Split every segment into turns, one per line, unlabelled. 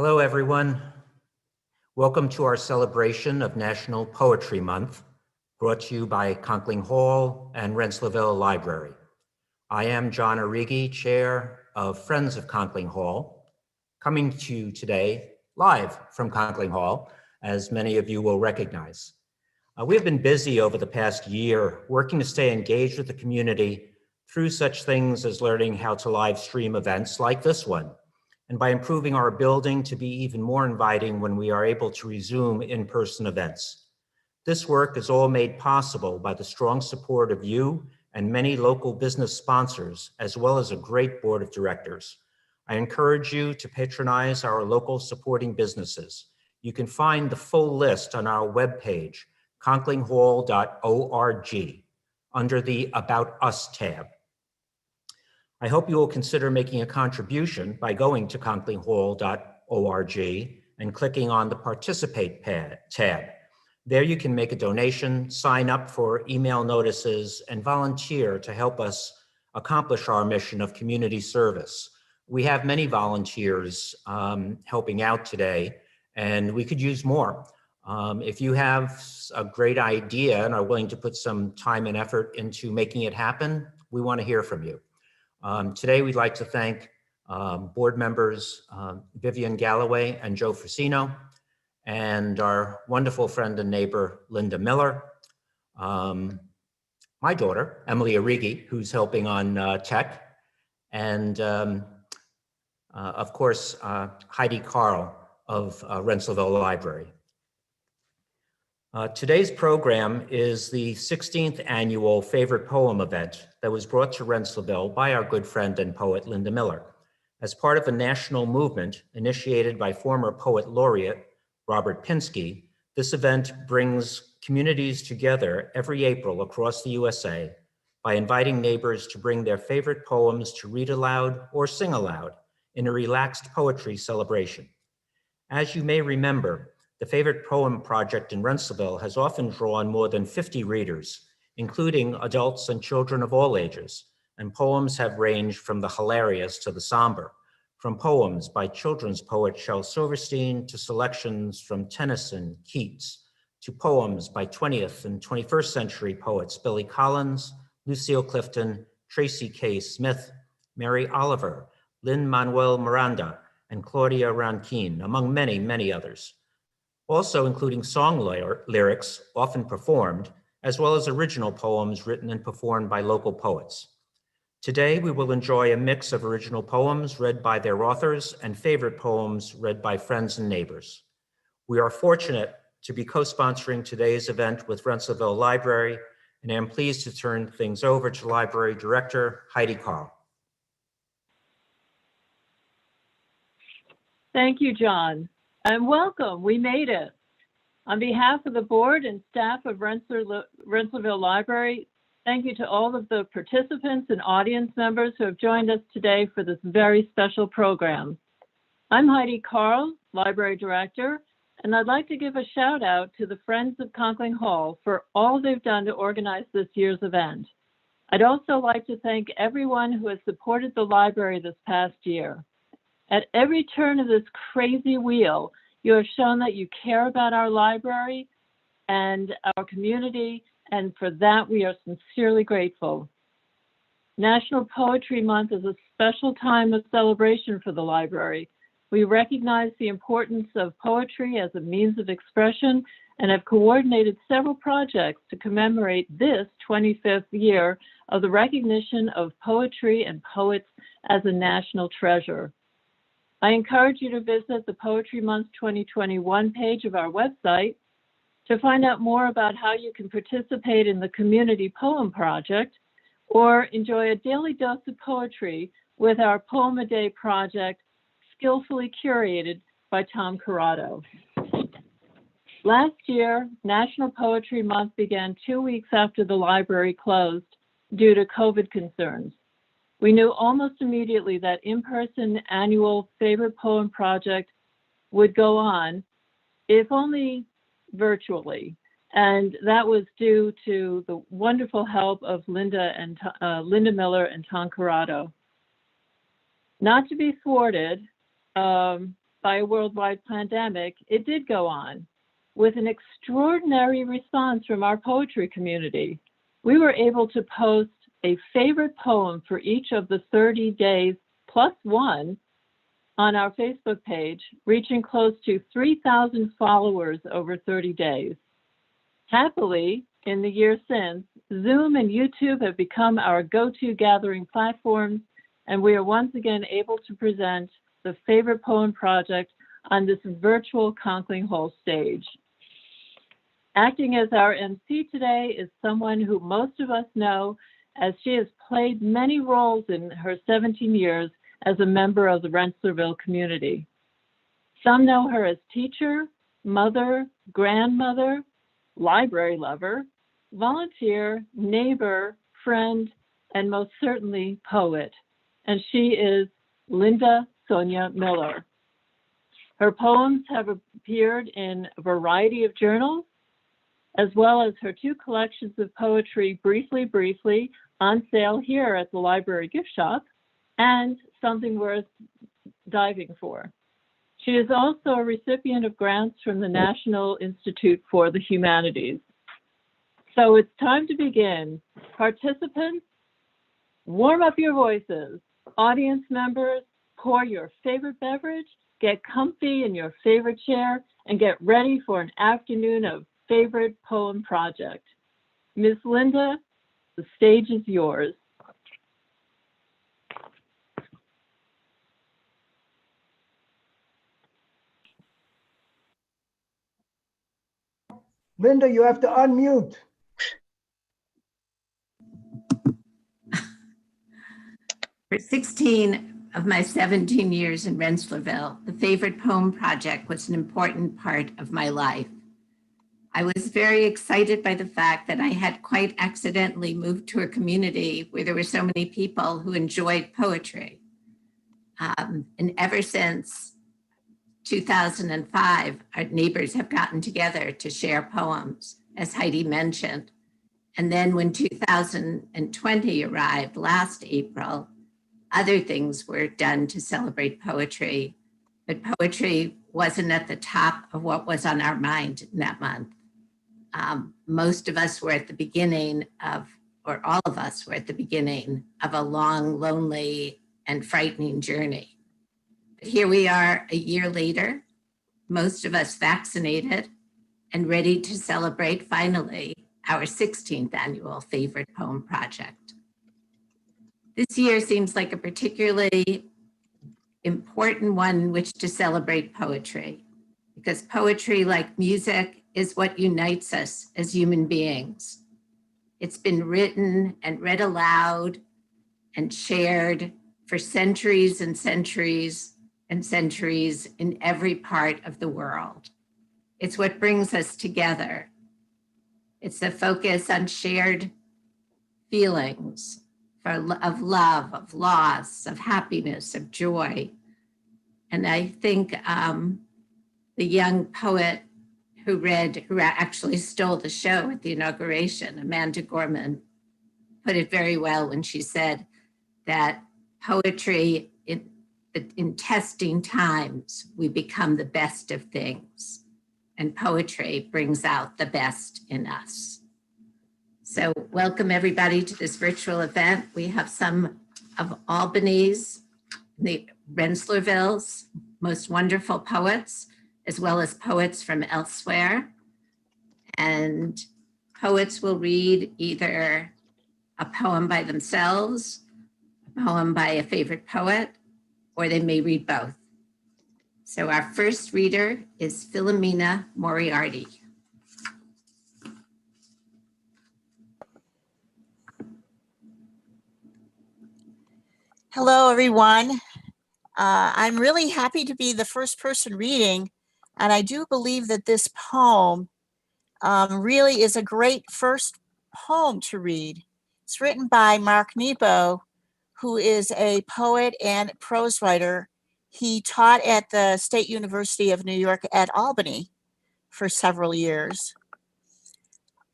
Hello, everyone. Welcome to our celebration of National Poetry Month, brought to you by Conkling Hall and Rensselaerville Library. I am John Arrighi, Chair of Friends of Conkling Hall, coming to you today live from Conkling Hall, as many of you will recognize. We have been busy over the past year working to stay engaged with the community through such things as learning how to live stream events like this one, and by improving our building to be even more inviting when we are able to resume in-person events. This work is all made possible by the strong support of you and many local business sponsors, as well as a great board of directors. I encourage you to patronize our local supporting businesses. You can find the full list on our webpage, conklinghall.org, under the About Us tab. I hope you will consider making a contribution by going to conklinghall.org and clicking on the Participate tab. There you can make a donation, sign up for email notices, and volunteer to help us accomplish our mission of community service. We have many volunteers helping out today, and we could use more. If you have a great idea and are willing to put some time and effort into making it happen, we want to hear from you. Today, we'd like to thank board members Vivian Galloway and Joe Frasino, and our wonderful friend and neighbor, Linda Miller, my daughter, Emily Arrighi, who's helping on tech, and of course, Heidi Carl of Rensselaerville Library. Today's program is the 16th annual Favorite Poem event that was brought to Rensselaerville by our good friend and poet Linda Miller as part of a national movement initiated by former Poet Laureate Robert Pinsky. This event brings communities together every April across the USA by inviting neighbors to bring their favorite poems to read aloud or sing aloud in a relaxed poetry celebration. As you may remember, the Favorite Poem Project in Rensselaerville has often drawn more than 50 readers, including adults and children of all ages, and poems have ranged from the hilarious to the somber, from poems by children's poet Shel Silverstein to selections from Tennyson, Keats, to poems by 20th and 21st century poets Billy Collins, Lucille Clifton, Tracy K. Smith, Mary Oliver, Lin-Manuel Miranda, and Claudia Rankine, among many, many others. Also including song lyrics, often performed, as well as original poems written and performed by local poets. Today, we will enjoy a mix of original poems read by their authors and favorite poems read by friends and neighbors. We are fortunate to be co-sponsoring today's event with Rensselaerville Library, and I am pleased to turn things over to Library Director Heidi Carl.
Thank you, John. And welcome, we made it. On behalf of the board and staff of Rensselaerville Library, thank you to all of the participants and audience members who have joined us today for this very special program. I'm Heidi Carl, Library Director, and I'd like to give a shout out to the Friends of Conkling Hall for all they've done to organize this year's event. I'd also like to thank everyone who has supported the library this past year. At every turn of this crazy wheel, you have shown that you care about our library and our community, and for that we are sincerely grateful. National Poetry Month is a special time of celebration for the library. We recognize the importance of poetry as a means of expression and have coordinated several projects to commemorate this 25th year of the recognition of poetry and poets as a national treasure. I encourage you to visit the Poetry Month 2021 page of our website to find out more about how you can participate in the Community Poem Project or enjoy a daily dose of poetry with our Poem a Day project, skillfully curated by Tom Corrado. Last year, National Poetry Month began 2 weeks after the library closed due to COVID concerns. We knew almost immediately that in-person annual Favorite Poem Project would go on, if only virtually. And that was due to the wonderful help of Linda Miller and Tom Corrado. Not to be thwarted, by a worldwide pandemic, it did go on with an extraordinary response from our poetry community. We were able to post a favorite poem for each of the 30 days plus one on our Facebook page, reaching close to 3,000 followers over 30 days. Happily, in the years since, Zoom and YouTube have become our go-to gathering platforms, and we are once again able to present the Favorite Poem Project on this virtual Conkling Hall stage. Acting as our MC today is someone who most of us know, as she has played many roles in her 17 years as a member of the Rensselaerville community. Some know her as teacher, mother, grandmother, library lover, volunteer, neighbor, friend, and most certainly poet. And she is Linda Sonia Miller. Her poems have appeared in a variety of journals, as well as her two collections of poetry, Briefly, on sale here at the library gift shop, and Something Worth Diving For. She is also a recipient of grants from the National Institute for the Humanities. So it's time to begin. Participants, warm up your voices. Audience members, pour your favorite beverage, get comfy in your favorite chair, and get ready for an afternoon of Favorite Poem Project. Miss Linda, the stage is yours.
Linda, you have to unmute.
For 16 of my 17 years in Rensselaerville, the Favorite Poem Project was an important part of my life. I was very excited by the fact that I had quite accidentally moved to a community where there were so many people who enjoyed poetry. And ever since 2005, our neighbors have gotten together to share poems, as Heidi mentioned. And then when 2020 arrived last April, other things were done to celebrate poetry, but poetry wasn't at the top of what was on our mind in that month. Most of us were at the beginning of, or all of us were at the beginning of a long, lonely, and frightening journey. But here we are a year later, most of us vaccinated and ready to celebrate finally our 16th annual Favorite Poem Project. This year seems like a particularly important one in which to celebrate poetry, because poetry, like music, is what unites us as human beings. It's been written and read aloud and shared for centuries and centuries and centuries in every part of the world. It's what brings us together. It's the focus on shared feelings of love, of loss, of happiness, of joy. And I think the young poet who actually stole the show at the inauguration, Amanda Gorman, put it very well when she said that poetry, in testing times, we become the best of things, and poetry brings out the best in us. So welcome everybody to this virtual event. We have some of Albany's, the Rensselaerville's most wonderful poets, as well as poets from elsewhere. And poets will read either a poem by themselves, a poem by a favorite poet, or they may read both. So our first reader is Philomena Moriarty.
Hello, everyone. I'm really happy to be the first person reading, and I do believe that this poem really is a great first poem to read. It's written by Mark Nebo, who is a poet and prose writer. He taught at the State University of New York at Albany for several years.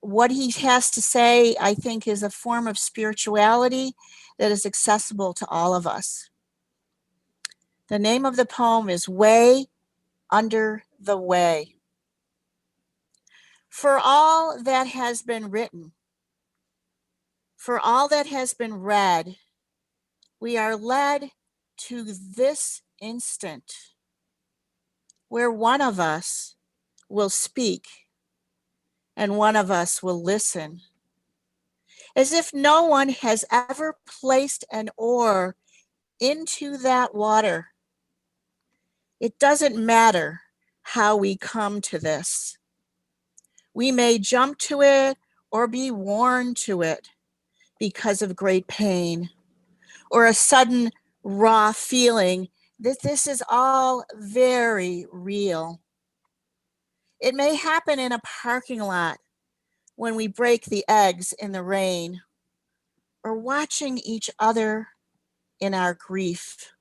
What he has to say, I think, is a form of spirituality that is accessible to all of us. The name of the poem is Way under the way. For all that has been written, for all that has been read, we are led to this instant where one of us will speak and one of us will listen, as if no one has ever placed an oar into that water. It doesn't matter how we come to this. We may jump to it or be worn to it because of great pain or a sudden raw feeling that this is all very real. It may happen in a parking lot when we break the eggs in the rain, or watching each other in our grief.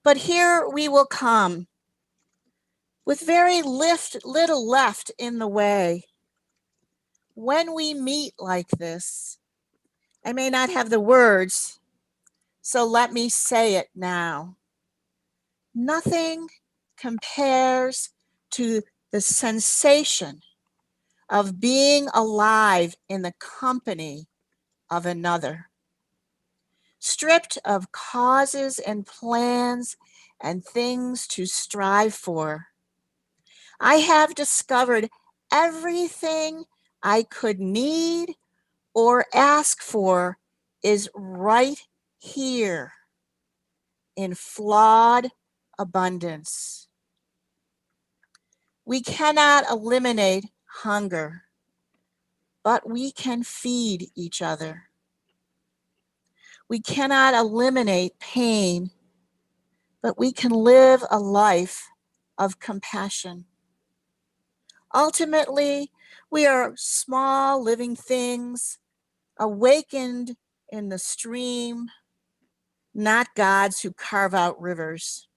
But here we will come with very little left in the way. When we meet like this, I may not have the words, so let me say it now. Nothing compares to the sensation of being alive in the company of another, stripped of causes and plans and things to strive for. I have discovered everything I could need or ask for is right here in flawed abundance. We cannot eliminate hunger, but we can feed each other. We cannot eliminate pain, but we can live a life of compassion. Ultimately, we are small living things awakened in the stream, not gods who carve out rivers.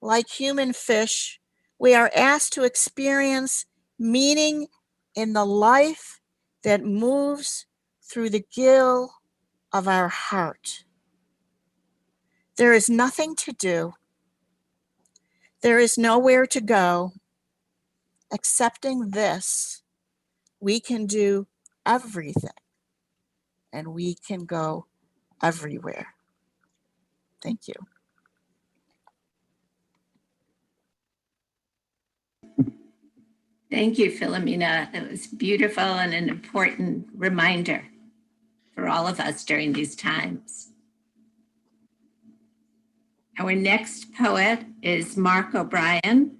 Like human fish, we are asked to experience meaning in the life that moves through the gill of our heart. There is nothing to do. There is nowhere to go. Accepting this, we can do everything and we can go everywhere. Thank you.
Thank you, Philomena. That was beautiful and an important reminder for all of us during these times. Our next poet is Mark O'Brien,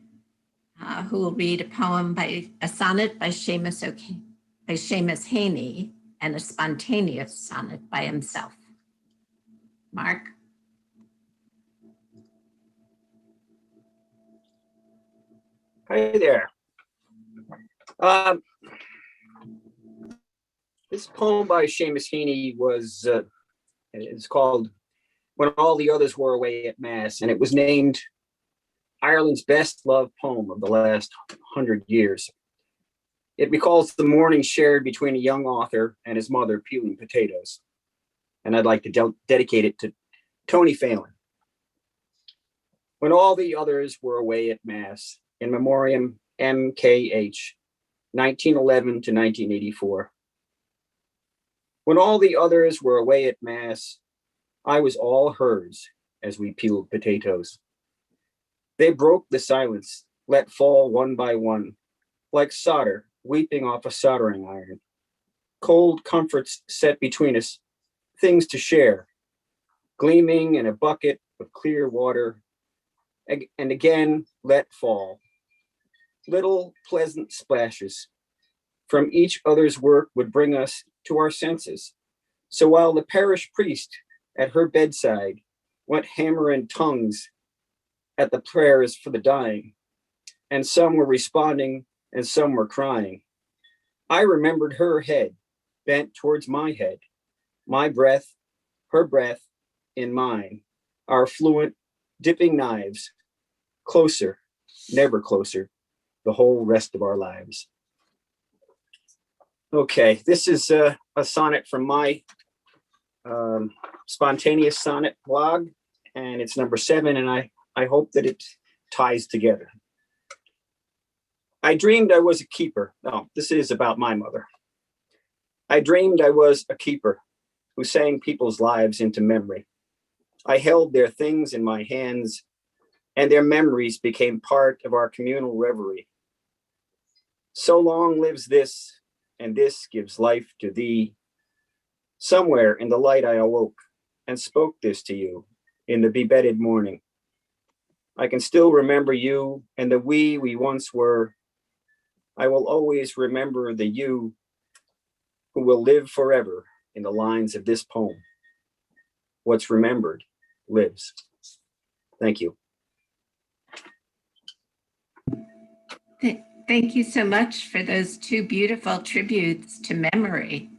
who will read a sonnet by Seamus Heaney and a spontaneous sonnet by himself. Mark.
Hi there. This poem by Seamus Heaney is called When All the Others Were Away at Mass, and it was named Ireland's best loved poem of the last 100 years. It recalls the morning shared between a young author and his mother peeling potatoes. And I'd like to dedicate it to Tony Fallon. When all the others were away at Mass, in memoriam MKH, 1911 to 1984. When all the others were away at Mass, I was all hers as we peeled potatoes. They broke the silence, let fall one by one, like solder weeping off a soldering iron. Cold comforts set between us, things to share, gleaming in a bucket of clear water, and again let fall. Little pleasant splashes from each other's work would bring us to our senses. So while the parish priest at her bedside went hammering tongues at the prayers for the dying, and some were responding and some were crying, I remembered her head bent towards my head, my breath, her breath in mine, our fluent dipping knives, closer, never closer, the whole rest of our lives. Okay, this is a sonnet from my spontaneous sonnet blog, and it's number 7, and I hope that it ties together. I dreamed I was a keeper. No, this is about my mother. I dreamed I was a keeper who sang people's lives into memory. I held their things in my hands, and their memories became part of our communal reverie. So long lives this, and this gives life to thee. Somewhere in the light I awoke and spoke this to you in the bebedded morning. I can still remember you and the we once were. I will always remember the you who will live forever in the lines of this poem. What's remembered lives. Thank you.
Thank you so much for those two beautiful tributes to memory.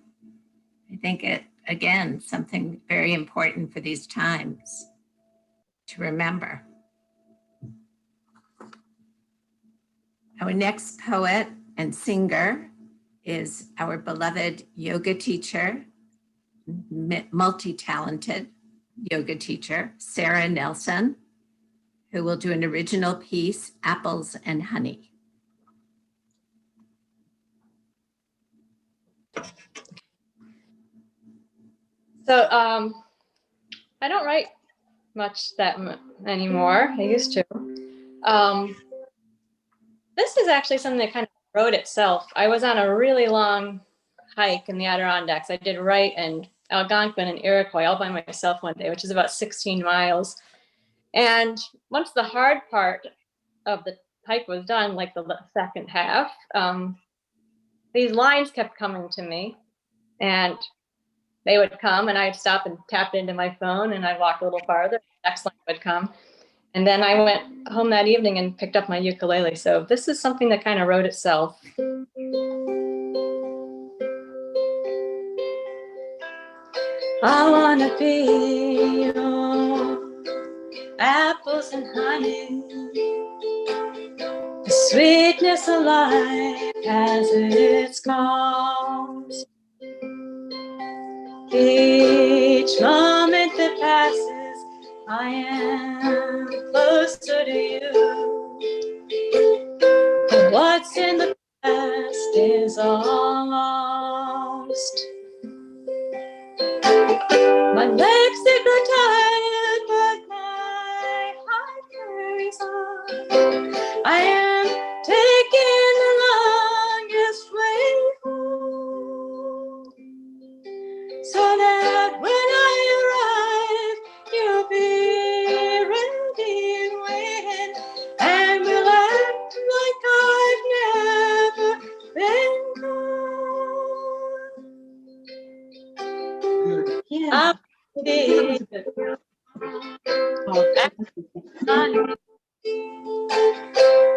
I think it, again, something very important for these times to remember. Our next poet and singer is our beloved yoga teacher, multi-talented yoga teacher, Sarah Nelson, who will do an original piece, Apples and Honey.
So I don't write much anymore. I used to. This is actually something that kind of wrote itself. I was on a really long hike in the Adirondacks. I did Wright and Algonquin and Iroquois all by myself one day, which is about 16 miles. And once the hard part of the hike was done, like the second half, these lines kept coming to me, and they would come and I'd stop and tap into my phone and I'd walk a little farther. The next line would come. And then I went home that evening and picked up my ukulele. So this is something that kind of wrote itself. I want to be your apples and honey, the sweetness of life has its cost. Each moment that passes, I am closer to you. But what's in the past is all lost. My legs they grow tired, but my heart carries on. I am taking the longest way home, so that when I arrive, you'll be ready and waiting, and we'll act like I've never been gone. Yeah. The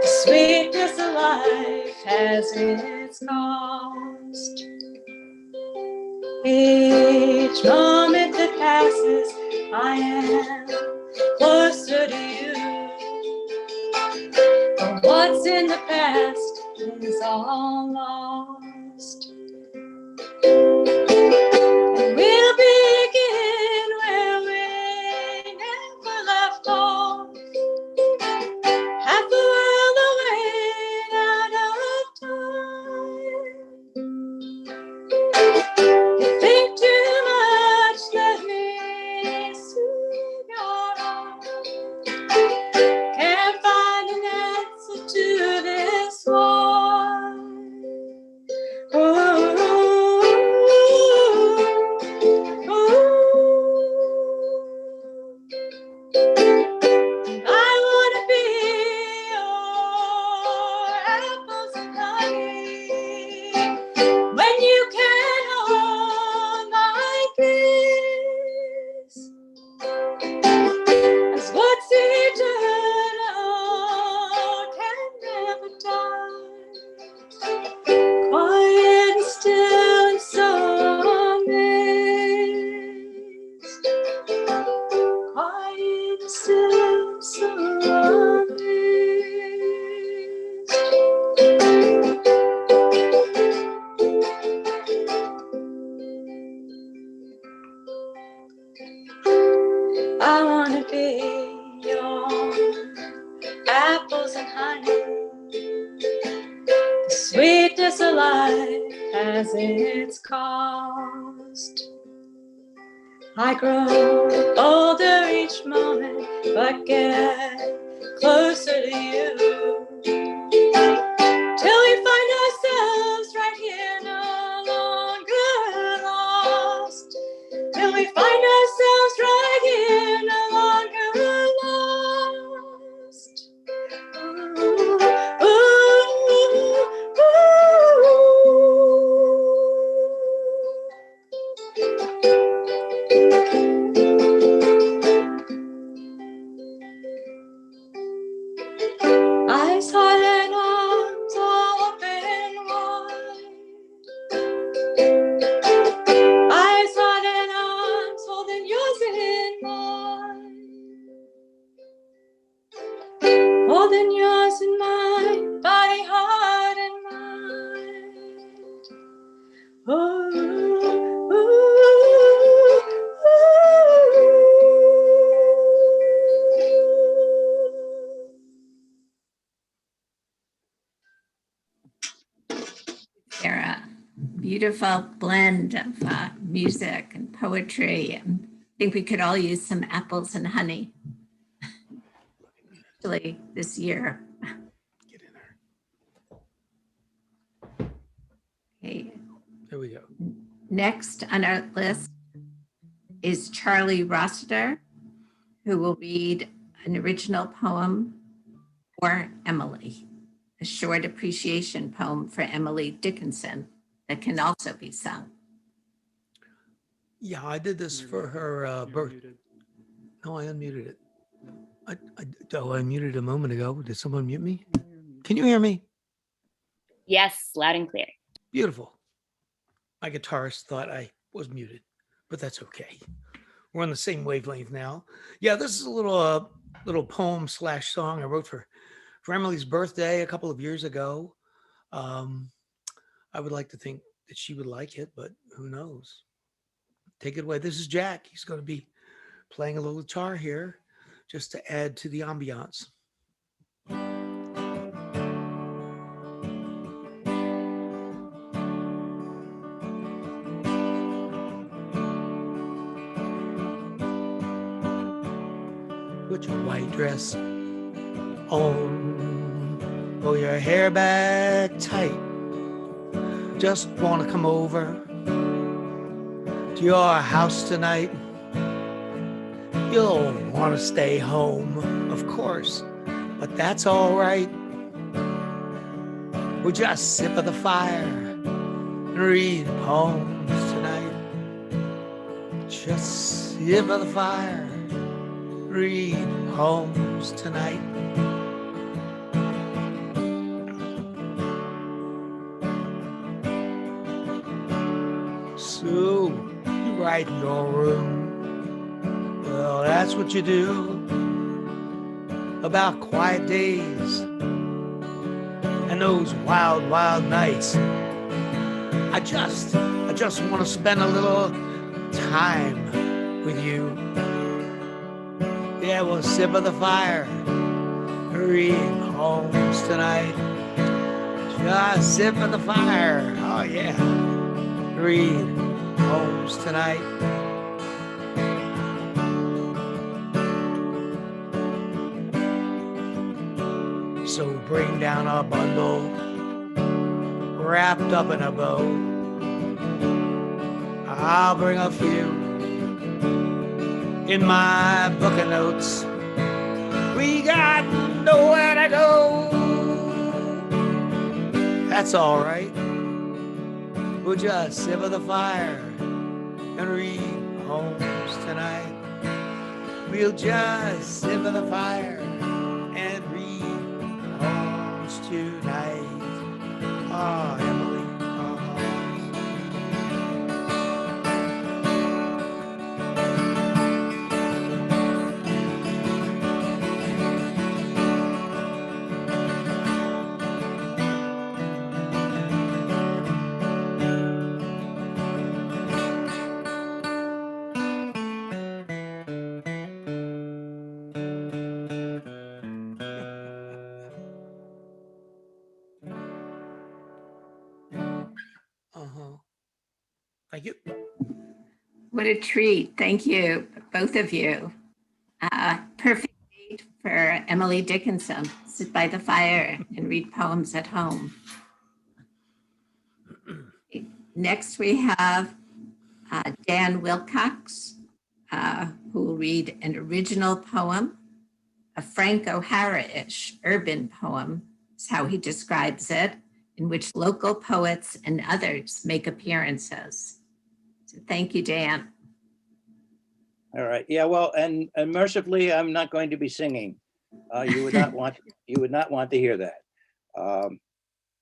sweetness of life has its cost. Each moment that passes, I am closer to you. But what's in the past is all lost. And we'll begin where we never left off. Half the world away out of time. You think too much, let me soothe your heart. Can't find an answer to this war. Ooh, ooh, I wanna be your apples and honey when you can hold my kiss. As what's eternal can never die. Quiet and still and so amazed. Quiet and still and so amazed. I wanna be your apples and honey. The sweetness of life has its cost. I grow older each moment, but get closer to you. Till we find ourselves right here, no longer lost. Till we find ourselves right here, no longer lost. Ooh, eyes hard and arms all open wide. Eyes hard and arms holding yours in mine. Holding yours in mine, body, heart, and mind. Oh,
Sarah, beautiful blend of music and poetry. I think we could all use some apples and honey, especially this year.
Get in there.
Okay.
There we go.
Next on our list is Charlie Rossiter, who will read an original poem for Emily, a short appreciation poem for Emily Dickinson that can also be sung.
Yeah, I did this for her birth. No, I unmuted it. I unmuted a moment ago. Did someone mute me? Can you hear me?
Yes, loud and clear.
Beautiful. My guitarist thought I was muted, but that's okay. We're on the same wavelength now. Yeah, this is a little poem / song I wrote for Emily's birthday a couple of years ago. I would like to think that she would like it, but who knows? Take it away. This is Jack. He's going to be playing a little guitar here just to add to the ambiance. Put your white dress on, pull your hair back tight. Just want to come over to your house tonight. You'll want to stay home, of course, but that's all right. We'll just sip of the fire and read poems tonight. Just sip of the fire, read poems tonight. So you write in your room, well, that's what you do about quiet days and those wild, wild nights. I just want to spend a little time with you. Yeah, we'll sip of the fire, read poems tonight. Just sip of the fire, oh yeah, read poems tonight. So bring down a bundle wrapped up in a bow. I'll bring a few in my book of notes. We got nowhere to go. That's all right. We'll just sip of the fire and read poems tonight. We'll just sip of the fire and read poems tonight. Oh, Emily. Thank you.
What a treat. Thank you, both of you. Perfect date for Emily Dickinson. Sit by the fire and read poems at home. Next, we have Dan Wilcox, who will read an original poem, a Frank O'Hara-ish urban poem, is how he describes it, in which local poets and others make appearances. So thank you, Dan.
All right. Yeah. Well, and mercifully, I'm not going to be singing. You would not want. You would not want to hear that.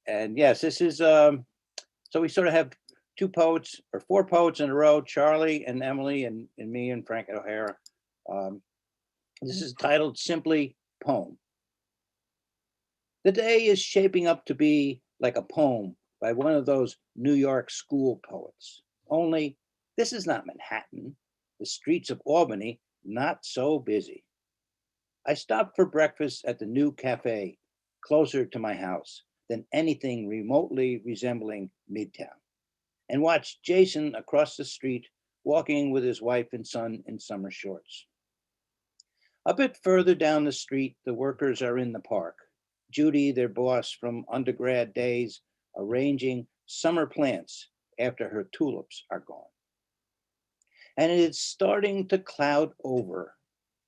And yes, this is. So we sort of have two poets or four poets in a row: Charlie and Emily and me and Frank O'Hara. This is titled simply "Poem." The day is shaping up to be like a poem by one of those New York school poets. Only this is not Manhattan. The streets of Albany, not so busy. I stopped for breakfast at the new cafe, closer to my house than anything remotely resembling Midtown, and watched Jason across the street walking with his wife and son in summer shorts. A bit further down the street, the workers are in the park. Judy, their boss from undergrad days, arranging summer plants after her tulips are gone. And it is starting to cloud over,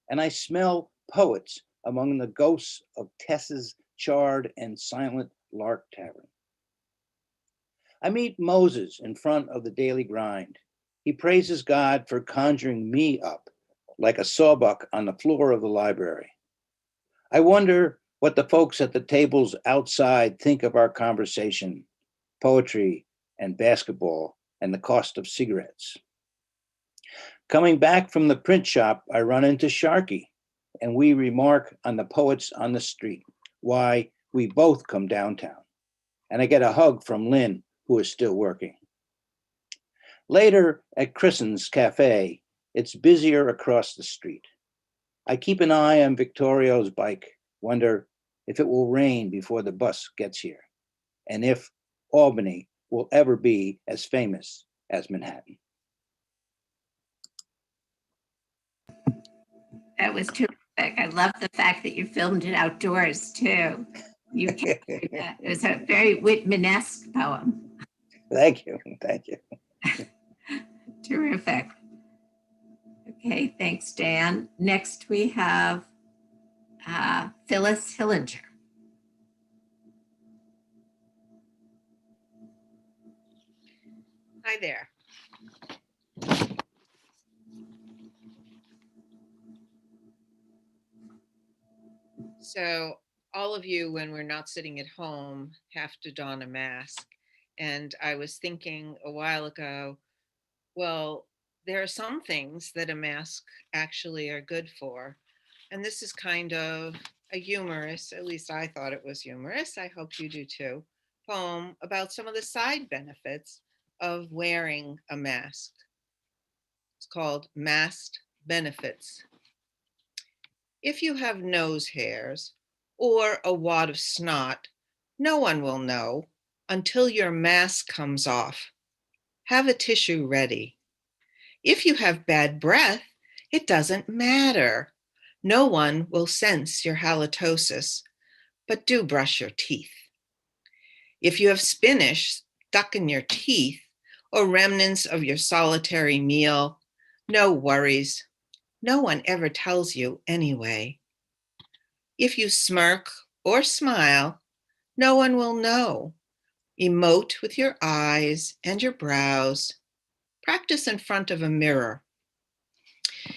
and I smell poets among the ghosts of Tess's charred and silent Lark Tavern. I meet Moses in front of the Daily Grind. He praises God for conjuring me up like a sawbuck on the floor of the library. I wonder what the folks at the tables outside think of our conversation, poetry and basketball and the cost of cigarettes. Coming back from the print shop, I run into Sharky, and we remark on the poets on the street, why we both come downtown. And I get a hug from Lynn, who is still working. Later at Christen's Cafe, it's busier across the street. I keep an eye on Victorio's bike, wonder if it will rain before the bus gets here, and if Albany will ever be as famous as Manhattan.
That was terrific. I love the fact that you filmed it outdoors too. It was a very Whitman-esque poem.
Thank you. Thank you.
Terrific. Okay, thanks, Dan. Next, we have Phyllis Hillinger.
Hi there. So all of you, when we're not sitting at home, have to don a mask. And I was thinking a while ago, well, there are some things that a mask actually are good for. And this is kind of a humorous, at least I thought it was humorous, I hope you do too, poem about some of the side benefits of wearing a mask. It's called Masked Benefits. If you have nose hairs or a wad of snot, no one will know until your mask comes off. Have a tissue ready. If you have bad breath, it doesn't matter. No one will sense your halitosis, but do brush your teeth. If you have spinach stuck in your teeth or remnants of your solitary meal, no worries. No one ever tells you anyway. If you smirk or smile, no one will know. Emote with your eyes and your brows. Practice in front of a mirror.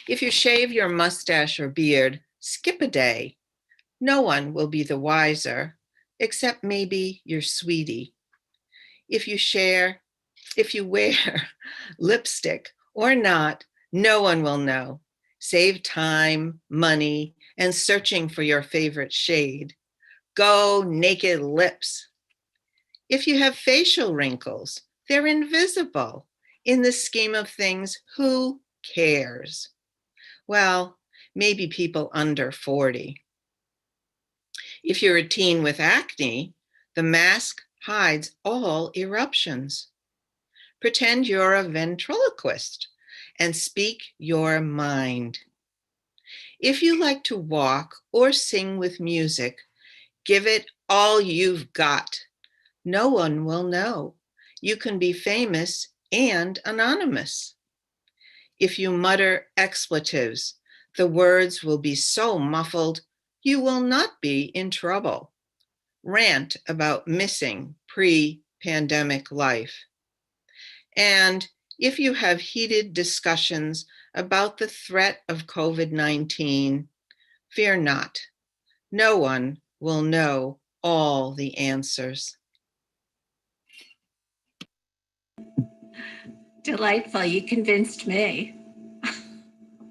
If you shave your mustache or beard, skip a day. No one will be the wiser, except maybe your sweetie. If you wear lipstick or not, no one will know. Save time, money, and searching for your favorite shade. Go naked lips. If you have facial wrinkles, they're invisible. In the scheme of things, who cares? Well, maybe people under 40. If you're a teen with acne, the mask hides all eruptions. Pretend you're a ventriloquist and speak your mind. If you like to walk or sing with music, give it all you've got. No one will know. You can be famous and anonymous. If you mutter expletives, the words will be so muffled, you will not be in trouble. Rant about missing pre-pandemic life. And if you have heated discussions about the threat of COVID-19, fear not. No one will know all the answers.
Delightful. You convinced me.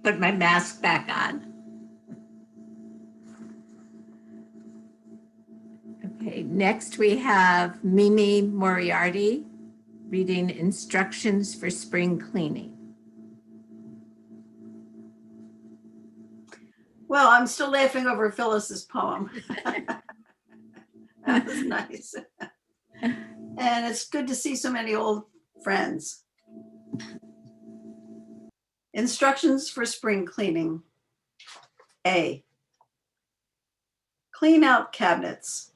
Put my mask back on. Okay, next we have Mimi Moriarty reading Instructions for Spring Cleaning.
Well, I'm still laughing over Phyllis's poem. That was nice. And it's good to see so many old friends. Instructions for spring cleaning. A. Clean out cabinets.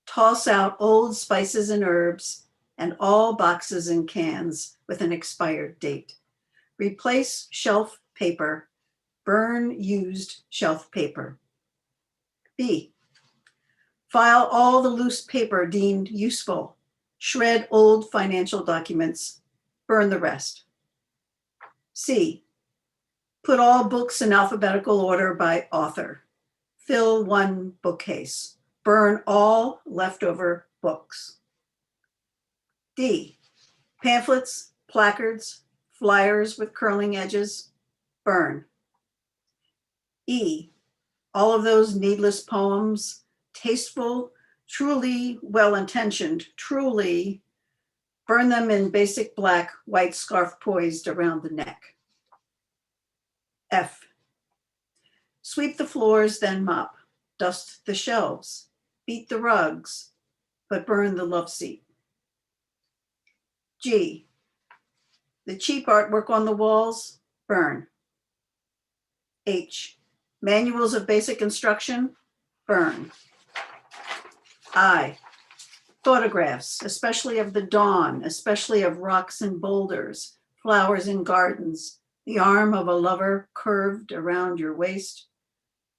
Toss out old spices and herbs and all boxes and cans with an expired date. Replace shelf paper. Burn used shelf paper. B. File all the loose paper deemed useful. Shred old financial documents. Burn the rest. C. Put all books in alphabetical order by author. Fill one bookcase. Burn all leftover books. D. Pamphlets, placards, flyers with curling edges. Burn. E. All of those needless poems, tasteful, truly well-intentioned, truly, burn them in basic black, white scarf poised around the neck. F. Sweep the floors, then mop. Dust the shelves. Beat the rugs, but burn the love seat. G. The cheap artwork on the walls, burn. H. Manuals of basic instruction, burn. I. Photographs, especially of the dawn, especially of rocks and boulders, flowers in gardens, the arm of a lover curved around your waist.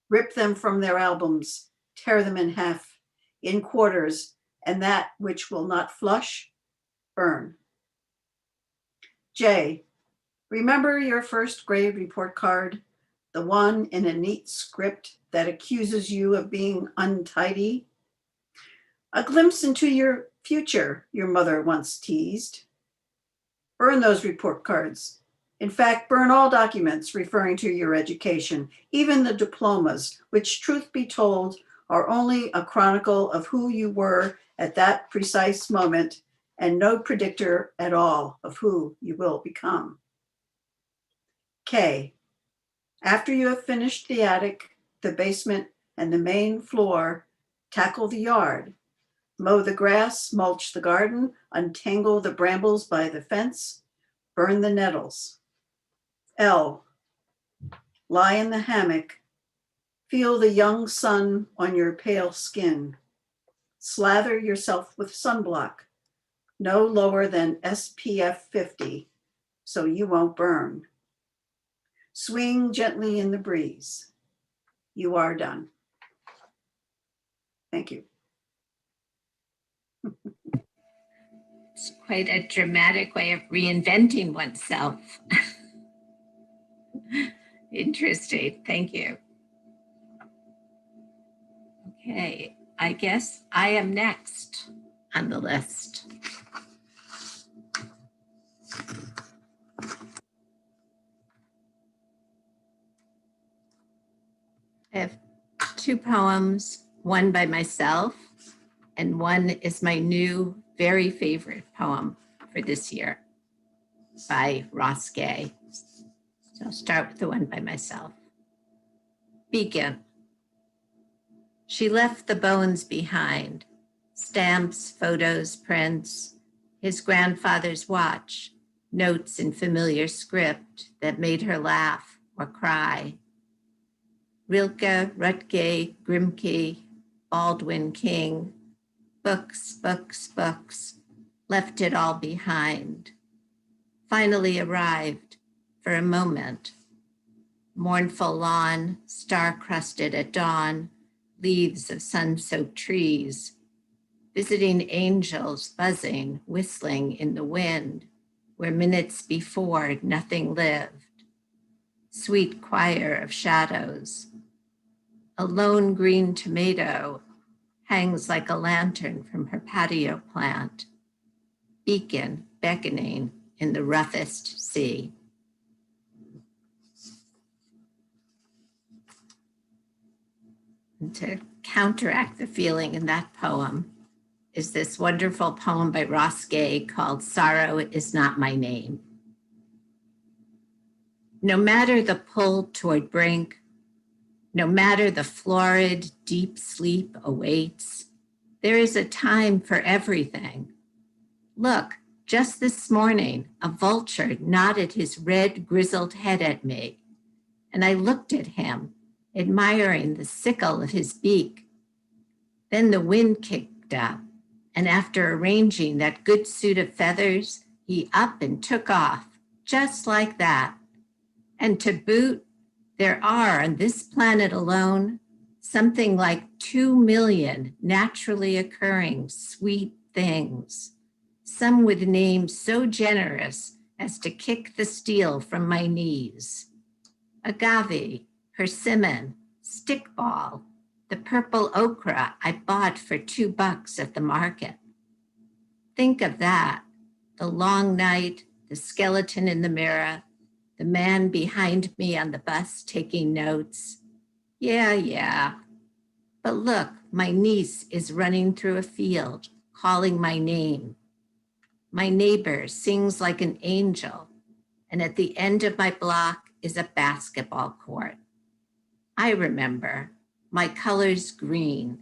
Rip them from their albums, tear them in half, in quarters, and that which will not flush, burn. J. Remember your first grade report card, the one in a neat script that accuses you of being untidy? A glimpse into your future, your mother once teased. Burn those report cards. In fact, burn all documents referring to your education, even the diplomas, which, truth be told, are only a chronicle of who you were at that precise moment and no predictor at all of who you will become. K. After you have finished the attic, the basement, and the main floor, tackle the yard. Mow the grass, mulch the garden, untangle the brambles by the fence, burn the nettles. L. Lie in the hammock. Feel the young sun on your pale skin. Slather yourself with sunblock, no lower than SPF 50, so you won't burn. Swing gently in the breeze. You are done. Thank you.
It's quite a dramatic way of reinventing oneself. Interesting. Thank you. Okay, I guess I am next on the list. I have two poems, one by myself, and one is my new very favorite poem for this year by Ross Gay. So I'll start with the one by myself. Begin. She left the bones behind, stamps, photos, prints, his grandfather's watch, notes in familiar script that made her laugh or cry. Rilke, Rutge, Grimke, Baldwin King, books, books, books, left it all behind. Finally arrived for a moment. Mournful lawn, star-crusted at dawn, leaves of sun-soaked trees, visiting angels buzzing, whistling in the wind, where minutes before nothing lived. Sweet choir of shadows. A lone green tomato hangs like a lantern from her patio plant, beacon beckoning in the roughest sea. And to counteract the feeling in that poem is this wonderful poem by Ross Gay called Sorrow Is Not My Name. No matter the pull toward brink, no matter the florid, deep sleep awaits, there is a time for everything. Look, just this morning, a vulture nodded his red, grizzled head at me, and I looked at him, admiring the sickle of his beak. Then the wind kicked up, and after arranging that good suit of feathers, he up and took off, just like that. And to boot, there are on this planet alone something like 2 million naturally occurring sweet things, some with names so generous as to kick the steel from my knees. Agave, persimmon, stickball, the purple okra I bought for $2 at the market. Think of that, the long night, the skeleton in the mirror, the man behind me on the bus taking notes. Yeah. But look, my niece is running through a field, calling my name. My neighbor sings like an angel, and at the end of my block is a basketball court. I remember, my color's green.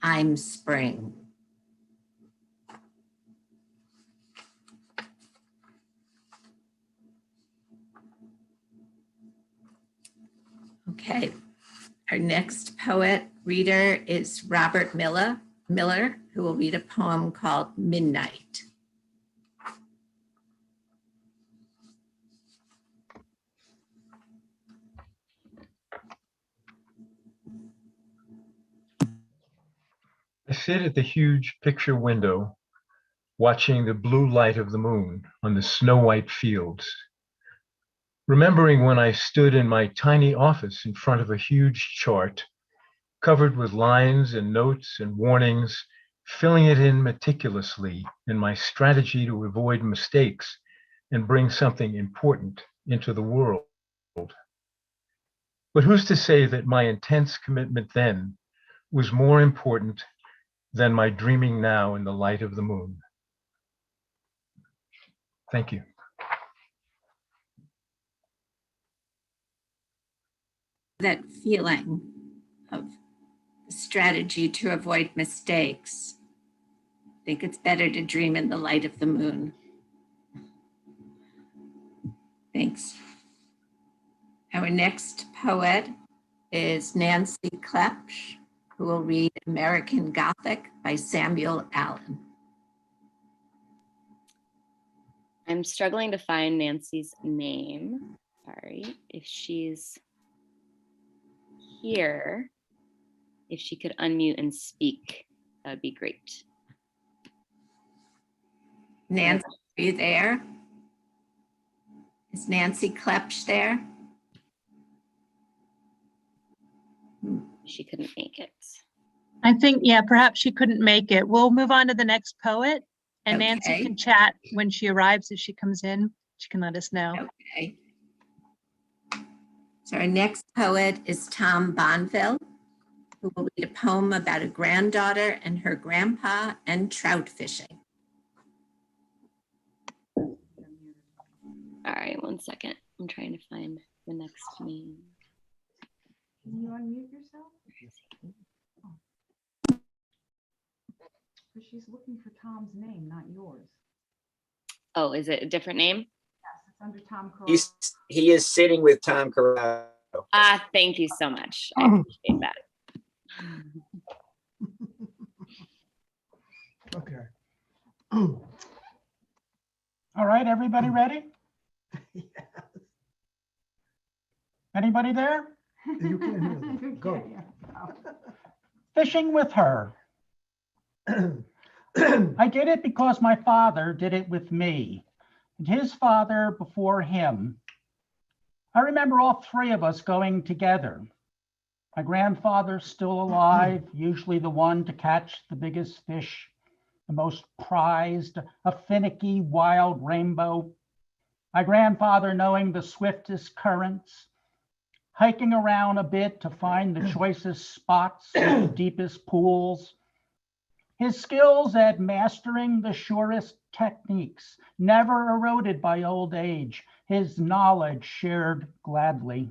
I'm spring. Okay, our next poet reader is Robert Miller, who will read a poem called Midnight.
I sit at the huge picture window, watching the blue light of the moon on the snow-white fields, remembering when I stood in my tiny office in front of a huge chart, covered with lines and notes and warnings, filling it in meticulously in my strategy to avoid mistakes and bring something important into the world. But who's to say that my intense commitment then was more important than my dreaming now in the light of the moon? Thank you.
That feeling of strategy to avoid mistakes. I think it's better to dream in the light of the moon. Thanks. Our next poet is Nancy Klepsch, who will read American Gothic by Samuel Allen.
I'm struggling to find Nancy's name. Sorry, if she's here, if she could unmute and speak, that would be great.
Nancy, are you there? Is Nancy Klepsch there?
She couldn't make it.
I think, yeah, perhaps she couldn't make it. We'll move on to the next poet, and
Okay.
Nancy can chat when she arrives. If she comes in, she can let us know.
Okay. So our next poet is Tom Bonville, who will read a poem about a granddaughter and her grandpa and trout fishing.
All right, one second. I'm trying to find the next name.
Can you unmute yourself? Because she's looking for Tom's name, not yours.
Oh, is it a different name?
Yes, it's under Tom Corrado.
He is sitting with Tom Corrado.
Ah, thank you so much. I appreciate that.
Okay.
All right, everybody ready? Anybody there?
You can't hear them. Go.
Fishing with her. I did it because my father did it with me, and his father before him. I remember all three of us going together. My grandfather still alive, usually the one to catch the biggest fish, the most prized, a finicky wild rainbow. My grandfather knowing the swiftest currents, hiking around a bit to find the choicest spots, the deepest pools. His skills at mastering the surest techniques, never eroded by old age, his knowledge shared gladly.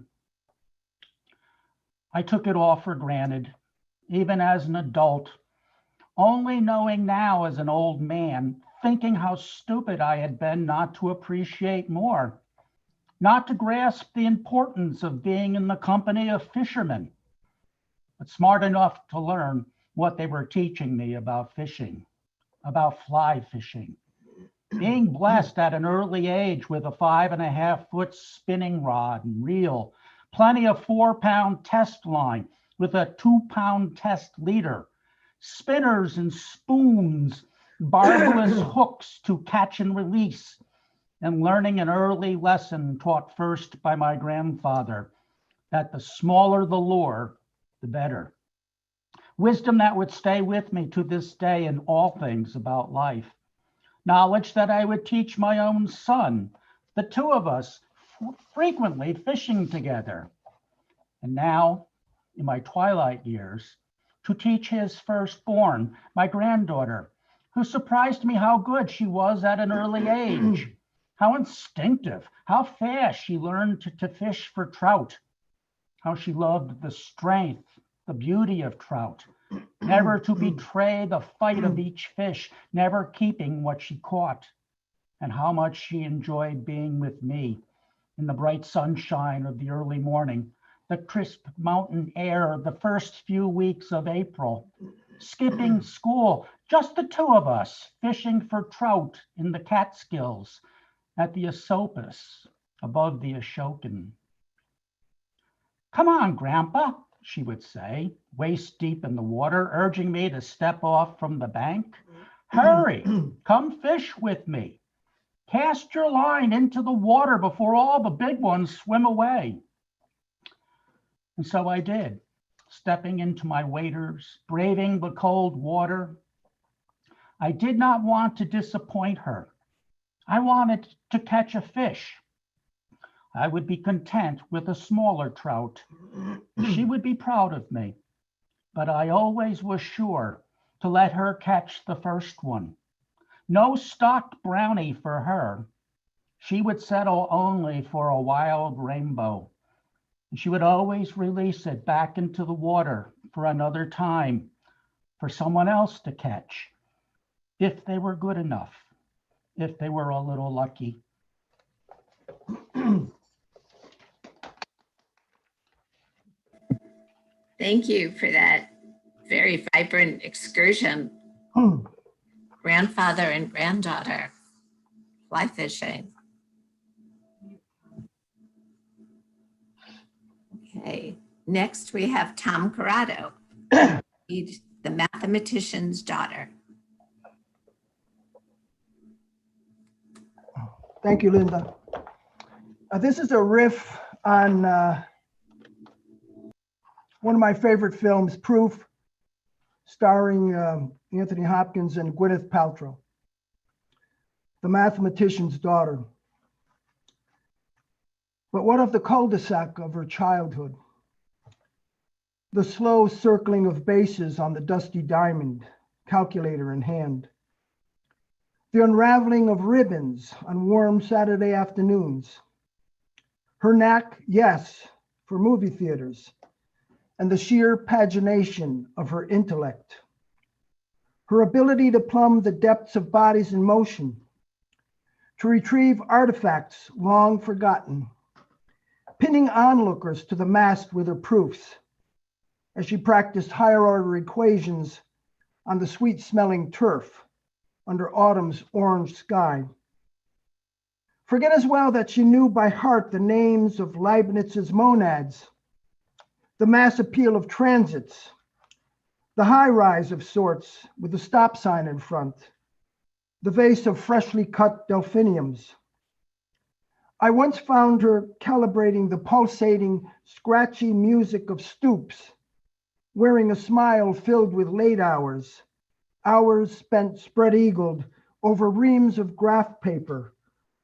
I took it all for granted, even as an adult, only knowing now as an old man, thinking how stupid I had been not to appreciate more, not to grasp the importance of being in the company of fishermen, but smart enough to learn what they were teaching me about fishing, about fly fishing. Being blessed at an early age with a 5.5-foot spinning rod and reel, plenty of 4-pound test line with a 2-pound test leader, spinners and spoons, barbless hooks to catch and release, and learning an early lesson taught first by my grandfather, that the smaller the lure, the better. Wisdom that would stay with me to this day in all things about life. Knowledge that I would teach my own son, the two of us frequently fishing together. And now, in my twilight years, to teach his firstborn, my granddaughter, who surprised me how good she was at an early age, how instinctive, how fast she learned to fish for trout, how she loved the strength, the beauty of trout, never to betray the fight of each fish, never keeping what she caught, and how much she enjoyed being with me in the bright sunshine of the early morning, the crisp mountain air of the first few weeks of April, skipping school, just the two of us, fishing for trout in the Catskills at the Esopus above the Ashokan. "Come on, Grandpa," she would say, waist deep in the water, urging me to step off from the bank. "Hurry, come fish with me. Cast your line into the water before all the big ones swim away." And so I did, stepping into my waders, braving the cold water. I did not want to disappoint her. I wanted to catch a fish. I would be content with a smaller trout. She would be proud of me, but I always was sure to let her catch the first one. No stocked brownie for her. She would settle only for a wild rainbow. She would always release it back into the water for another time, for someone else to catch, if they were good enough, if they were a little lucky.
Thank you for that very vibrant excursion. Grandfather and granddaughter fly fishing. Okay, next we have Tom Corrado, the mathematician's daughter.
Thank you, Linda. This is a riff on one of my favorite films, Proof, starring Anthony Hopkins and Gwyneth Paltrow, The Mathematician's Daughter. But what of the cul-de-sac of her childhood? The slow circling of bases on the dusty diamond, calculator in hand. The unraveling of ribbons on warm Saturday afternoons. Her knack, yes, for movie theaters, and the sheer pagination of her intellect. Her ability to plumb the depths of bodies in motion, to retrieve artifacts long forgotten, pinning onlookers to the mast with her proofs as she practiced higher order equations on the sweet-smelling turf under autumn's orange sky. Forget as well that she knew by heart the names of Leibniz's monads, the mass appeal of transits, the high rise of sorts with the stop sign in front, the vase of freshly cut delphiniums. I once found her calibrating the pulsating, scratchy music of stoops, wearing a smile filled with late hours, hours spent spread-eagled over reams of graph paper,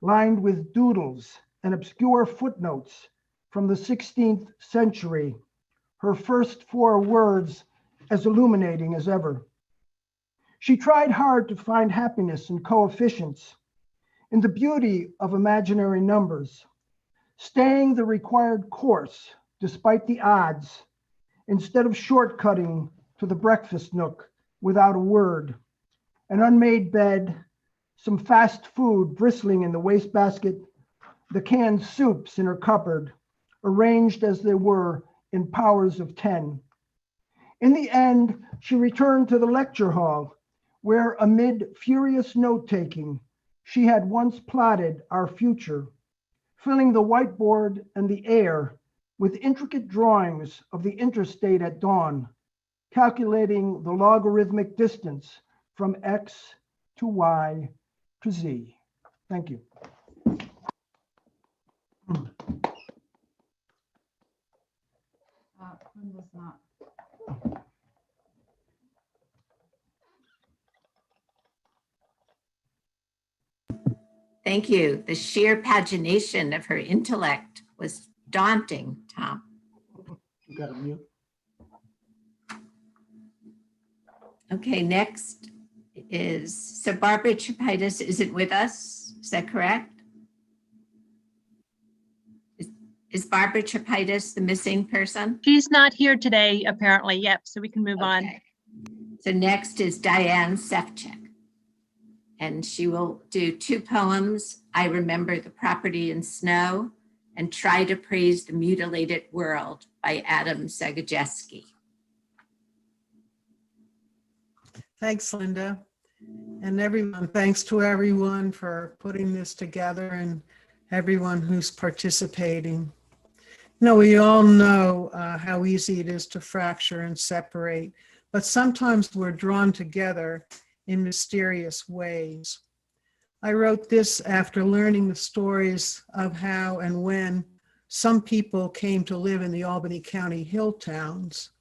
lined with doodles and obscure footnotes from the 16th century, her first 4 words as illuminating as ever. She tried hard to find happiness in coefficients, in the beauty of imaginary numbers, staying the required course despite the odds, instead of shortcutting to the breakfast nook without a word, an unmade bed, some fast food bristling in the wastebasket, the canned soups in her cupboard, arranged as they were in powers of 10. In the end, she returned to the lecture hall, where amid furious note-taking, she had once plotted our future, filling the whiteboard and the air with intricate drawings of the interstate at dawn, calculating the logarithmic distance from X to Y to Z. Thank you.
Linda's not.
Thank you. The sheer pagination of her intellect was daunting, Tom.
You got to mute.
Okay, next is, so Barbara Chepaitis isn't with us, is that correct? Is Barbara Chepaitis the missing person?
She's not here today, apparently. Yep, so we can move on.
Okay. So next is Dianne Sefcik. And she will do 2 poems, I Remember the Property in Snow, and Try to Praise the Mutilated World by Adam Zagajewski.
Thanks, Linda. And everyone, thanks to everyone for putting this together and everyone who's participating. You know, we all know how easy it is to fracture and separate, but sometimes we're drawn together in mysterious ways. I wrote this after learning the stories of how and when some people came to live in the Albany County hill towns,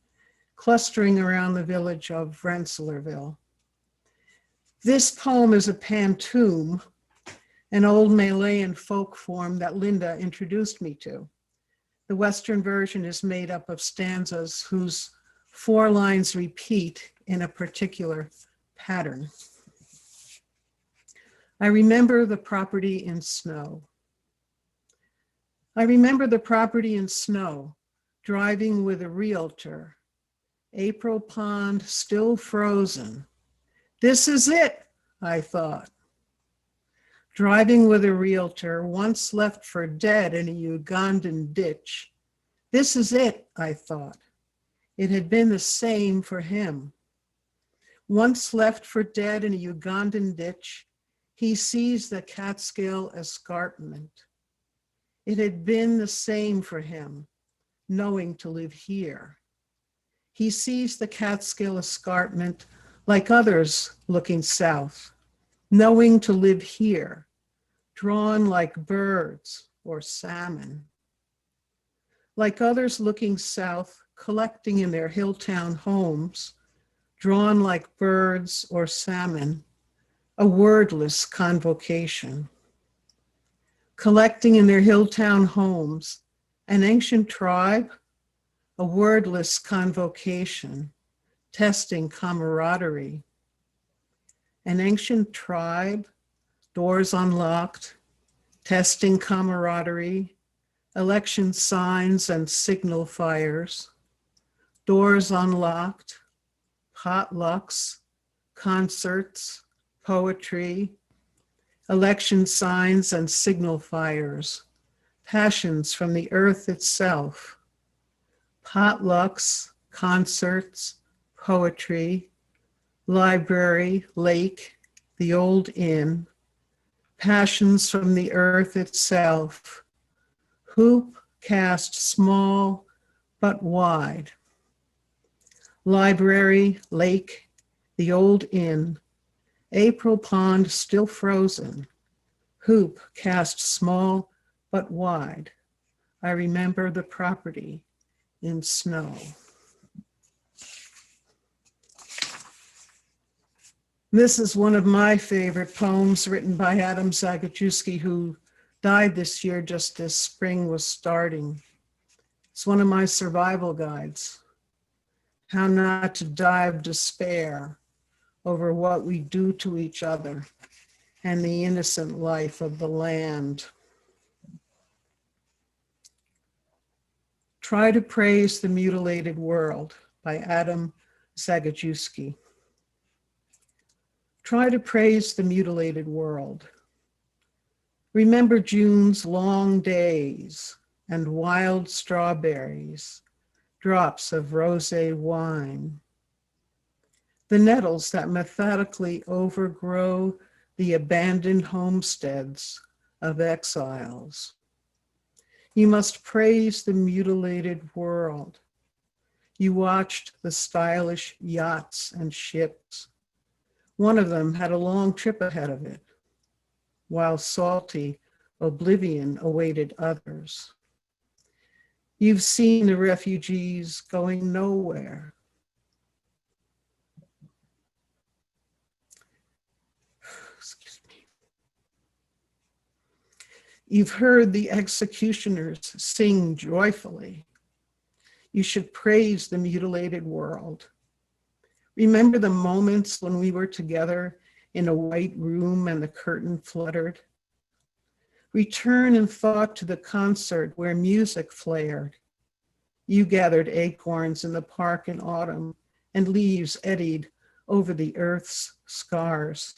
clustering around the village of Rensselaerville. This poem is a pantoum, an old Malayan folk form that Linda introduced me to. The Western version is made up of stanzas whose 4 lines repeat in a particular pattern. I remember the property in snow. I remember the property in snow, driving with a realtor. April pond still frozen. This is it, I thought. Driving with a realtor, once left for dead in a Ugandan ditch. This is it, I thought. It had been the same for him. Once left for dead in a Ugandan ditch, he sees the Catskill escarpment. It had been the same for him, knowing to live here. He sees the Catskill escarpment like others looking south, knowing to live here, drawn like birds or salmon. Like others looking south, collecting in their hilltown homes, drawn like birds or salmon, a wordless convocation. Collecting in their hilltown homes, an ancient tribe, a wordless convocation, testing camaraderie. An ancient tribe, doors unlocked, testing camaraderie, election signs and signal fires, doors unlocked, potlucks, concerts, poetry, election signs and signal fires, passions from the earth itself, potlucks, concerts, poetry, library, lake, the old inn, passions from the earth itself, hoop cast small but wide, library, lake, the old inn, April pond still frozen, hoop cast small but wide. I remember the property in snow. This is one of my favorite poems written by Adam Zagajewski, who died this year just as spring was starting. It's one of my survival guides. How not to die of despair over what we do to each other and the innocent life of the land. Try to Praise the Mutilated World by Adam Zagajewski. Try to praise the mutilated world. Remember June's long days and wild strawberries, drops of rosé wine. The nettles that methodically overgrow the abandoned homesteads of exiles. You must praise the mutilated world. You watched the stylish yachts and ships. One of them had a long trip ahead of it, while salty oblivion awaited others. You've seen the refugees going nowhere. Excuse me. You've heard the executioners sing joyfully. You should praise the mutilated world. Remember the moments when we were together in a white room and the curtain fluttered? Return in thought to the concert where music flared. You gathered acorns in the park in autumn and leaves eddied over the earth's scars.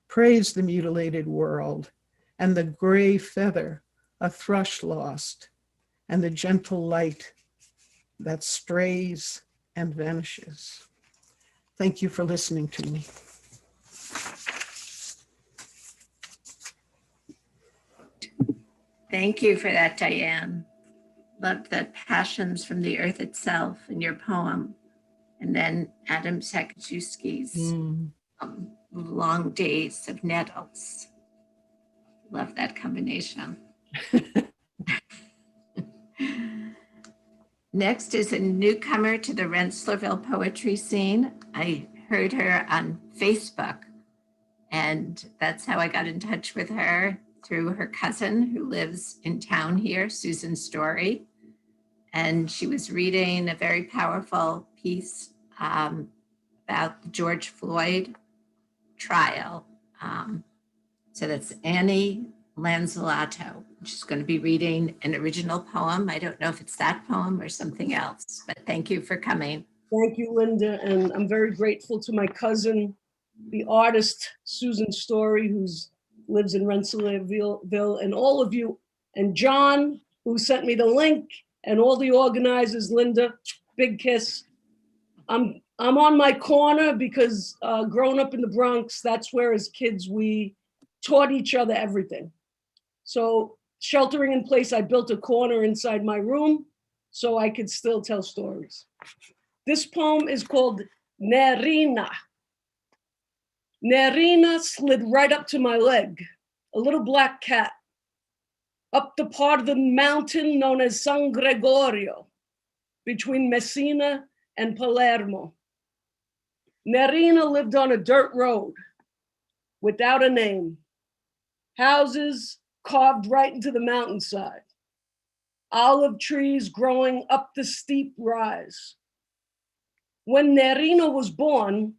Praise the mutilated world and the gray feather a thrush lost and the gentle light that strays and vanishes. Thank you for listening to me.
Thank you for that, Dianne. Loved the passions from the earth itself in your poem. And then Adam Zagajewski's long days of nettles. Love that combination. Next is a newcomer to the Rensselaerville poetry scene. I heard her on Facebook, and that's how I got in touch with her, through her cousin who lives in town here, Susan Story. And she was reading a very powerful piece about the George Floyd trial. So that's Annie Lanzillotto. She's going to be reading an original poem. I don't know if it's that poem or something else, but thank you for coming.
Thank you, Linda. And I'm very grateful to my cousin, the artist, Susan Story, who lives in Rensselaerville, and all of you, and John, who sent me the link, and all the organizers, Linda, big kiss. I'm on my corner because growing up in the Bronx, that's where as kids we taught each other everything. So sheltering in place, I built a corner inside my room so I could still tell stories. This poem is called Nerina. Nerina slid right up to my leg, a little black cat, up the part of the mountain known as San Gregorio, between Messina and Palermo. Nerina lived on a dirt road without a name. Houses carved right into the mountainside. Olive trees growing up the steep rise. When Nerina was born,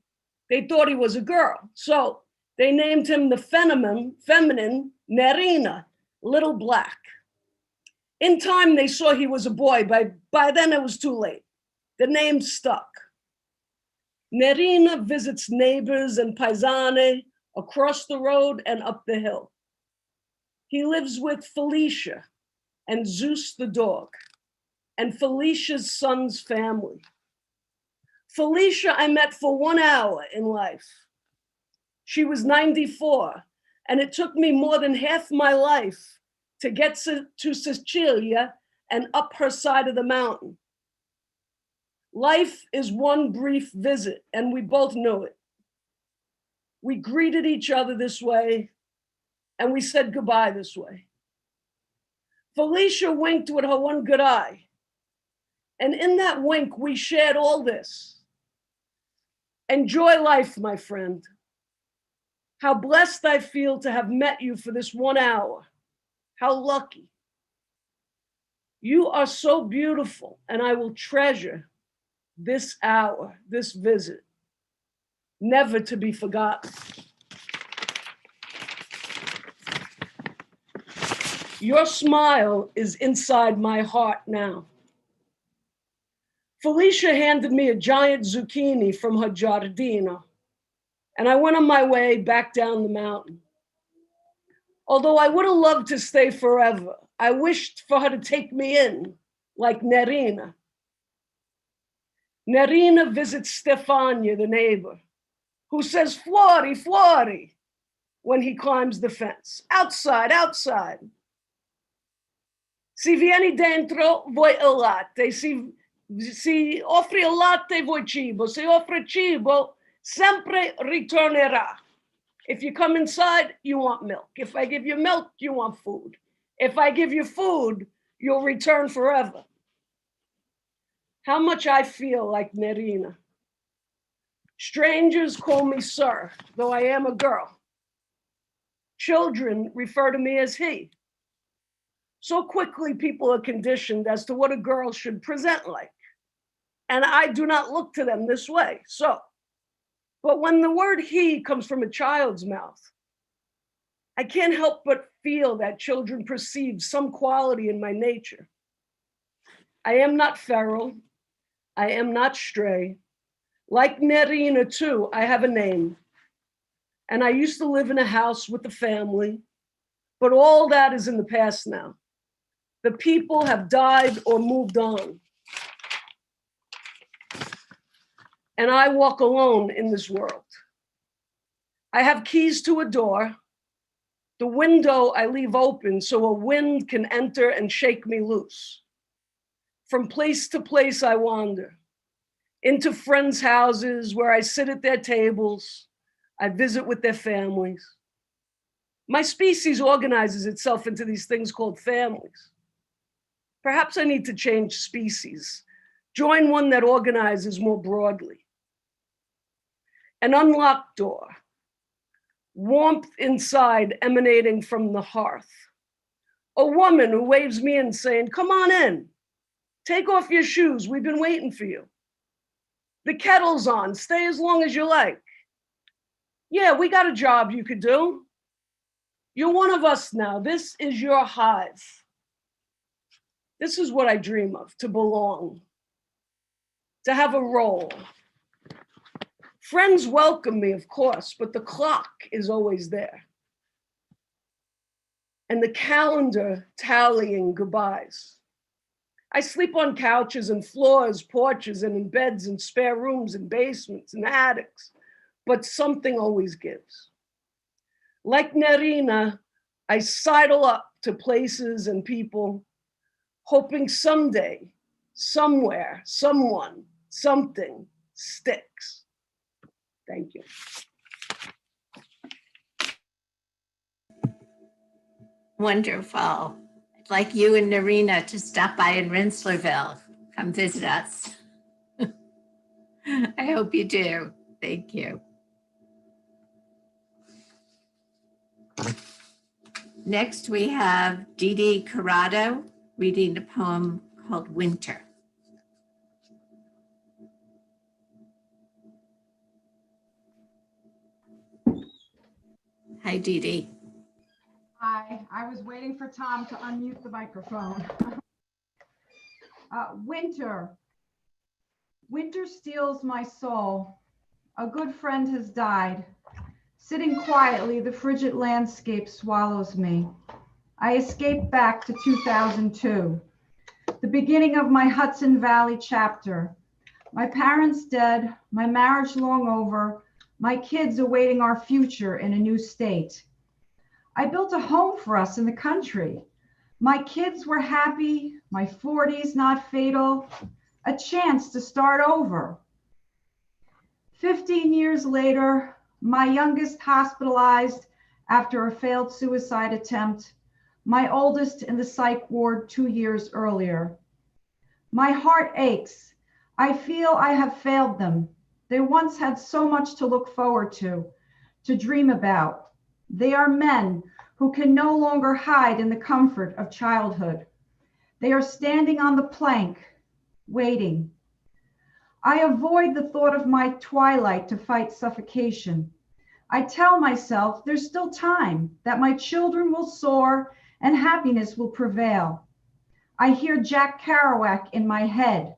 they thought he was a girl. So they named him the feminine Nerina, Little Black. In time, they saw he was a boy. By then it was too late. The name stuck. Nerina visits neighbors and paesane across the road and up the hill. He lives with Felicia and Zeus the dog and Felicia's son's family. Felicia I met for 1 hour in life. She was 94, and it took me more than half my life to get to Sicilia and up her side of the mountain. Life is one brief visit, and we both know it. We greeted each other this way, and we said goodbye this way. Felicia winked with her one good eye, and in that wink, we shared all this. Enjoy life, my friend. How blessed I feel to have met you for this 1 hour. How lucky. You are so beautiful, and I will treasure this hour, this visit, never to be forgotten. Your smile is inside my heart now. Felicia handed me a giant zucchini from her giardino, and I went on my way back down the mountain. Although I would have loved to stay forever, I wished for her to take me in, like Nerina. Nerina visits Stefania, the neighbor, who says, fuori, fuori, when he climbs the fence. Outside, outside. Si vieni dentro, vuoi il latte. Si offri il latte, vuoi cibo. Si offre cibo, sempre ritornerà. If you come inside, you want milk. If I give you milk, you want food. If I give you food, you'll return forever. How much I feel like Nerina. Strangers call me sir, though I am a girl. Children refer to me as he. So quickly people are conditioned as to what a girl should present like. And I do not look to them this way, but when the word he comes from a child's mouth, I can't help but feel that children perceive some quality in my nature. I am not feral. I am not stray. Like Nerina too, I have a name. And I used to live in a house with a family, but all that is in the past now. The people have died or moved on. And I walk alone in this world. I have keys to a door. The window I leave open so a wind can enter and shake me loose. From place to place I wander, into friends' houses where I sit at their tables. I visit with their families. My species organizes itself into these things called families. Perhaps I need to change species, join one that organizes more broadly. An unlocked door, warmth inside emanating from the hearth. A woman who waves me in saying, come on in, take off your shoes, we've been waiting for you. The kettle's on, stay as long as you like. Yeah, we got a job you could do. You're one of us now, this is your hive. This is what I dream of, to belong, to have a role. Friends welcome me, of course, but the clock is always there. And the calendar tallying goodbyes. I sleep on couches and floors, porches, and in beds and spare rooms and basements and attics, but something always gives. Like Nerina, I sidle up to places and people, hoping someday, somewhere, someone, something sticks. Thank you.
Wonderful. I'd like you and Nerina to stop by in Rensselaerville. Come visit us. I hope you do. Thank you. Next, we have Didi Corrado reading a poem called Winter. Hi, Didi.
Hi, I was waiting for Tom to unmute the microphone. Winter. Winter steals my soul. A good friend has died. Sitting quietly, the frigid landscape swallows me. I escape back to 2002, the beginning of my Hudson Valley chapter. My parents dead, my marriage long over, my kids awaiting our future in a new state. I built a home for us in the country. My kids were happy, my 40s not fatal, a chance to start over. 15 years later, my youngest hospitalized after a failed suicide attempt, my oldest in the psych ward 2 years earlier. My heart aches. I feel I have failed them. They once had so much to look forward to dream about. They are men who can no longer hide in the comfort of childhood. They are standing on the plank, waiting. I avoid the thought of my twilight to fight suffocation. I tell myself there's still time, that my children will soar and happiness will prevail. I hear Jack Kerouac in my head,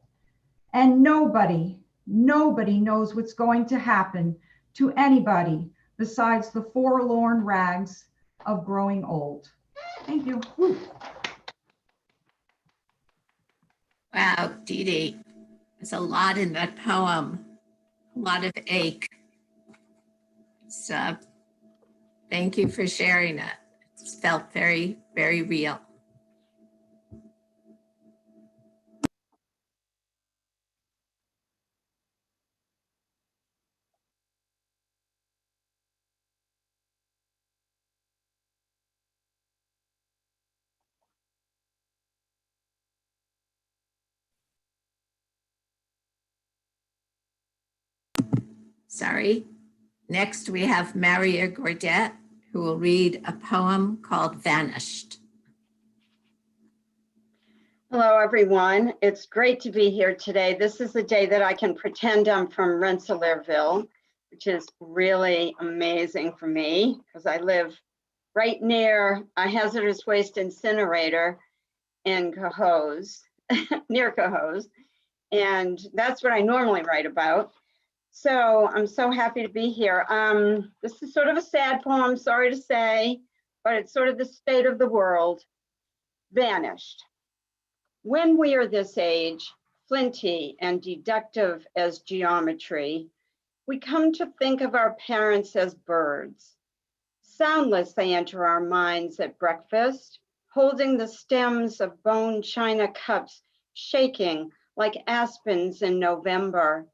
and nobody knows what's going to happen to anybody besides the forlorn rags of growing old. Thank you.
Wow, Didi, there's a lot in that poem, a lot of ache. So thank you for sharing it. It's felt very, very real. Sorry. Next, we have Marea Gordett, who will read a poem called Vanished.
Hello, everyone. It's great to be here today. This is the day that I can pretend I'm from Rensselaerville, which is really amazing for me because I live right near a hazardous waste incinerator in Cohoes, near Cohoes. And that's what I normally write about. So I'm so happy to be here. This is sort of a sad poem, sorry to say, but it's sort of the state of the world. Vanished. When we are this age, flinty and deductive as geometry, we come to think of our parents as birds. Soundless they enter our minds at breakfast, holding the stems of bone china cups, shaking like aspens in November.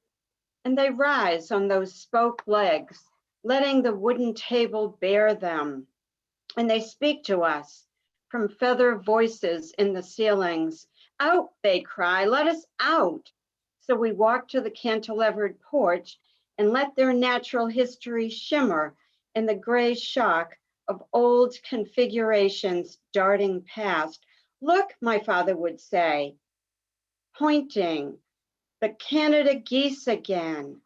And they rise on those spoke legs, letting the wooden table bear them. And they speak to us from feather voices in the ceilings. Out, they cry, let us out. So we walk to the cantilevered porch and let their natural history shimmer in the gray shock of old configurations darting past. Look, my father would say, pointing, the Canada geese again.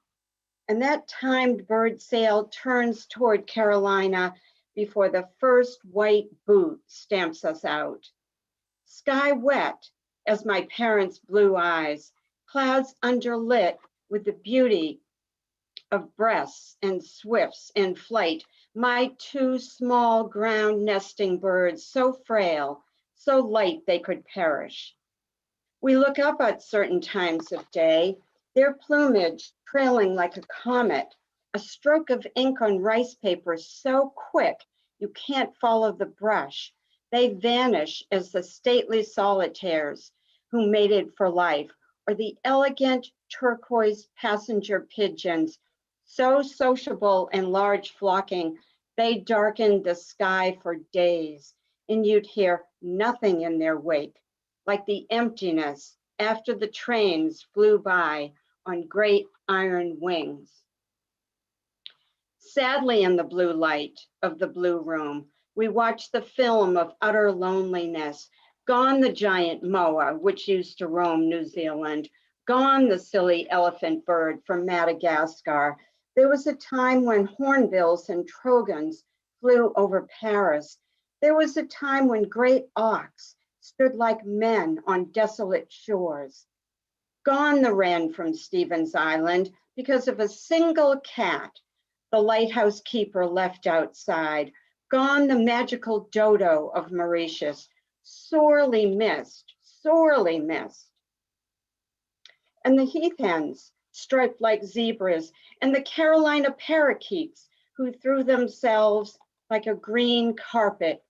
And that timed bird sail turns toward Carolina before the first white boot stamps us out. Sky wet as my parents' blue eyes, clouds underlit with the beauty of breasts and swifts in flight, my two small ground nesting birds, so frail, so light they could perish. We look up at certain times of day, their plumage trailing like a comet, a stroke of ink on rice paper so quick you can't follow the brush. They vanish as the stately solitaires who mated for life, or the elegant turquoise passenger pigeons, so sociable and large flocking, they darkened the sky for days, and you'd hear nothing in their wake, like the emptiness after the trains flew by on great iron wings. Sadly, in the blue light of the blue room, we watch the film of utter loneliness. Gone the giant moa, which used to roam New Zealand. Gone the silly elephant bird from Madagascar. There was a time when hornbills and trogons flew over Paris. There was a time when great auks stood like men on desolate shores. Gone the wren from Stevens Island because of a single cat the lighthouse keeper left outside. Gone the magical dodo of Mauritius, sorely missed, sorely missed. And the heath hens, striped like zebras, and the Carolina parakeets, who threw themselves like a green carpet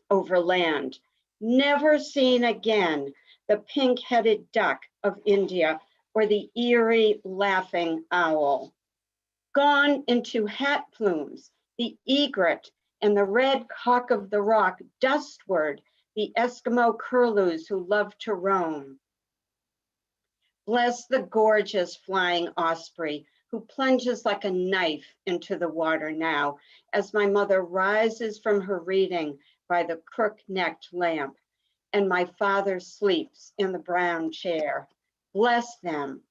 over land. Never seen again the pink-headed duck of India or the eerie laughing owl. Gone into hat plumes, the egret and the red cock of the rock, dustward, the Eskimo curlews who love to roam. Bless the gorgeous flying osprey who plunges like a knife into the water now as my mother rises from her reading by the crook-necked lamp and my father sleeps in the brown chair. Bless them.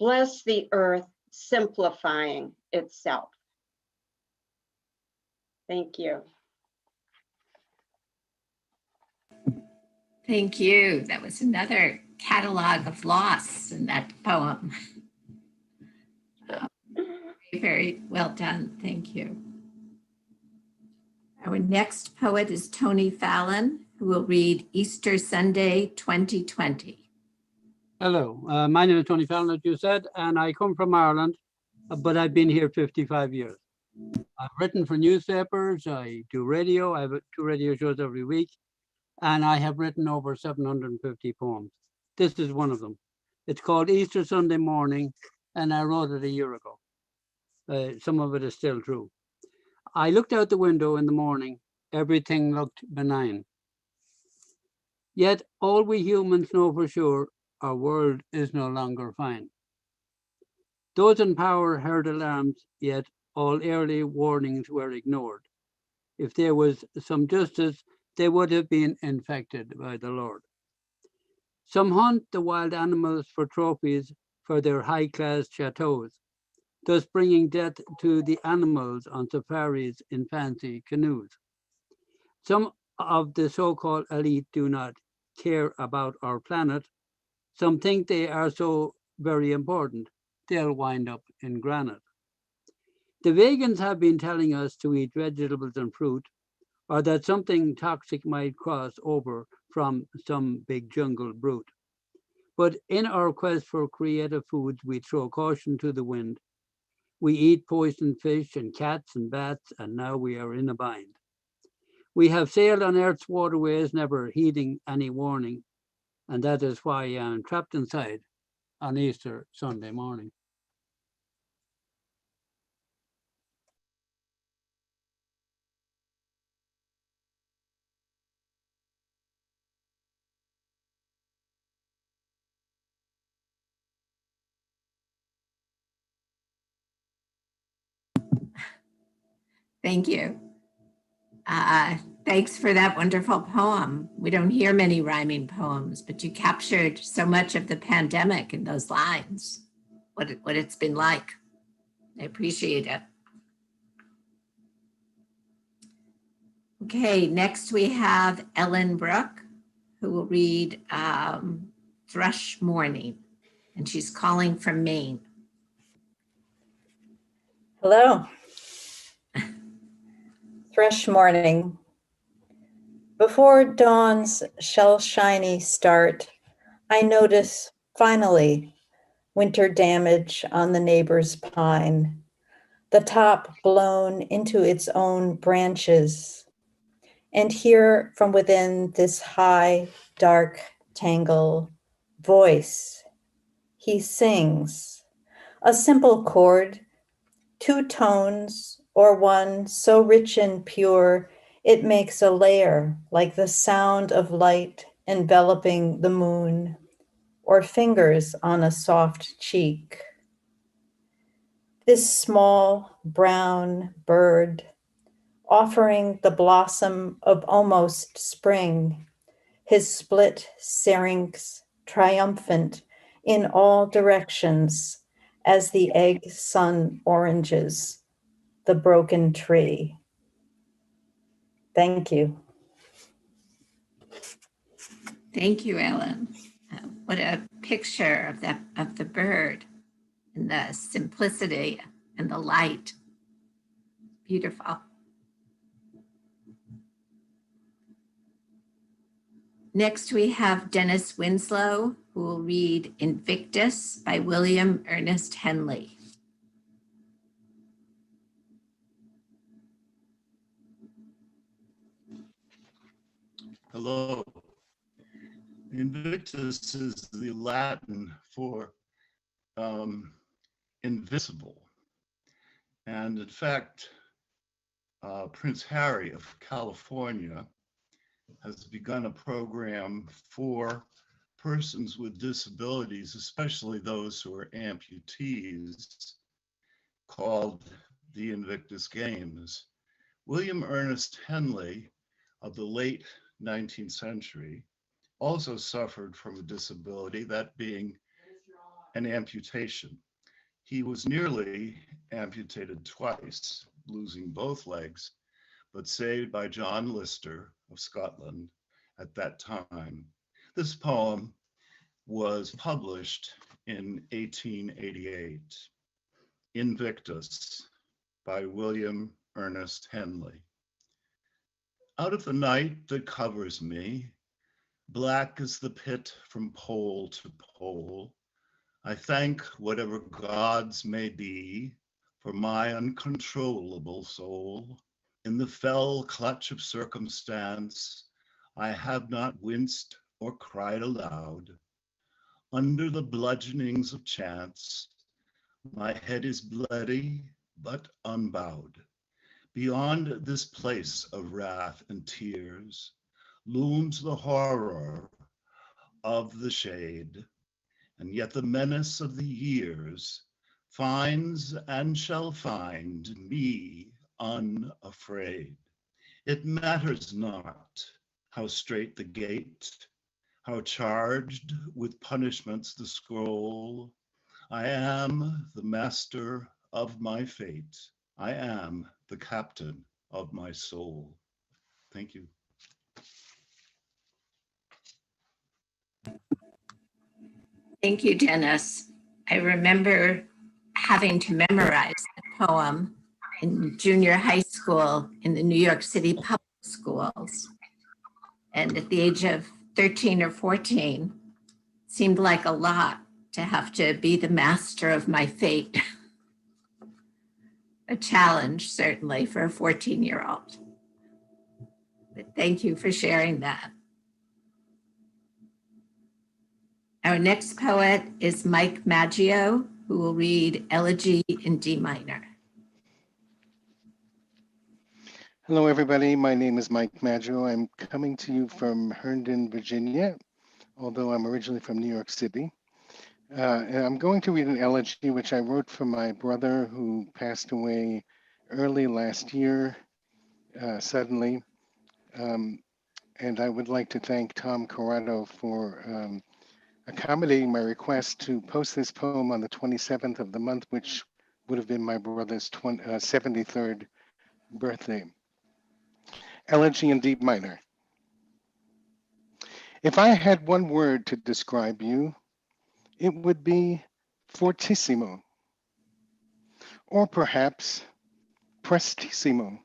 Bless the earth simplifying itself. Thank you.
Thank you. That was another catalog of loss in that poem. Very, very well done. Thank you. Our next poet is Tony Fallon, who will read Easter Sunday 2020.
Hello, my name is Tony Fallon, as you said, and I come from Ireland, but I've been here 55 years. I've written for newspapers, I do radio, I have 2 radio shows every week, and I have written over 750 poems. This is one of them. It's called Easter Sunday Morning, and I wrote it a year ago. Some of it is still true. I looked out the window in the morning, everything looked benign. Yet all we humans know for sure, our world is no longer fine. Those in power heard alarms, yet all early warnings were ignored. If there was some justice, they would have been infected by the Lord. Some hunt the wild animals for trophies for their high-class chateaus, thus bringing death to the animals on safaris in fancy canoes. Some of the so-called elite do not care about our planet. Some think they are so very important, they'll wind up in granite. The vegans have been telling us to eat vegetables and fruit, or that something toxic might cross over from some big jungle brute. But in our quest for creative foods, we throw caution to the wind. We eat poisoned fish and cats and bats, and now we are in a bind. We have sailed on Earth's waterways, never heeding any warning, and that is why I am trapped inside on Easter Sunday morning.
Thank you. Thanks for that wonderful poem. We don't hear many rhyming poems, but you captured so much of the pandemic in those lines, what it's been like. I appreciate it. Okay, next we have Ellen Brooke, who will read Thrush Morning, and she's calling from Maine.
Hello. Thrush Morning. Before dawn's shell-shiny start, I notice, finally, winter damage on the neighbor's pine, the top blown into its own branches, and hear from within this high, dark tangle, voice. He sings, a simple chord, 2 tones, or one so rich and pure, it makes a layer like the sound of light enveloping the moon, or fingers on a soft cheek. This small brown bird, offering the blossom of almost spring, his split syrinx triumphant in all directions as the egg sun oranges the broken tree. Thank you.
Thank you, Ellen. What a picture of the bird and the simplicity and the light. Beautiful. Next, we have Dennis Winslow, who will read Invictus by William Ernest Henley.
Hello. Invictus is the Latin for invisible. And in fact, Prince Harry of California has begun a program for persons with disabilities, especially those who are amputees, called the Invictus Games. William Ernest Henley of the late 19th century also suffered from a disability, that being an amputation. He was nearly amputated twice, losing both legs, but saved by John Lister of Scotland at that time. This poem was published in 1888, Invictus by William Ernest Henley. Out of the night that covers me, black as the pit from pole to pole, I thank whatever gods may be for my uncontrollable soul. In the fell clutch of circumstance, I have not winced or cried aloud. Under the bludgeonings of chance, my head is bloody but unbowed. Beyond this place of wrath and tears looms the horror of the shade, and yet the menace of the years finds and shall find me unafraid. It matters not how strait the gate, how charged with punishments the scroll. I am the master of my fate. I am the captain of my soul. Thank you.
Thank you, Dennis. I remember having to memorize the poem in junior high school in the New York City public schools. And at the age of 13 or 14, seemed like a lot to have to be the master of my fate. A challenge, certainly, for a 14-year-old. But thank you for sharing that. Our next poet is Mike Maggio, who will read Elegy in D minor.
Hello, everybody. My name is Mike Maggio. I'm coming to you from Herndon, Virginia, although I'm originally from New York City. And I'm going to read an elegy which I wrote for my brother who passed away early last year, suddenly. And I would like to thank Tom Corrado for accommodating my request to post this poem on the 27th of the month, which would have been my brother's 73rd birthday. Elegy in D minor. If I had one word to describe you, it would be fortissimo, or perhaps prestissimo.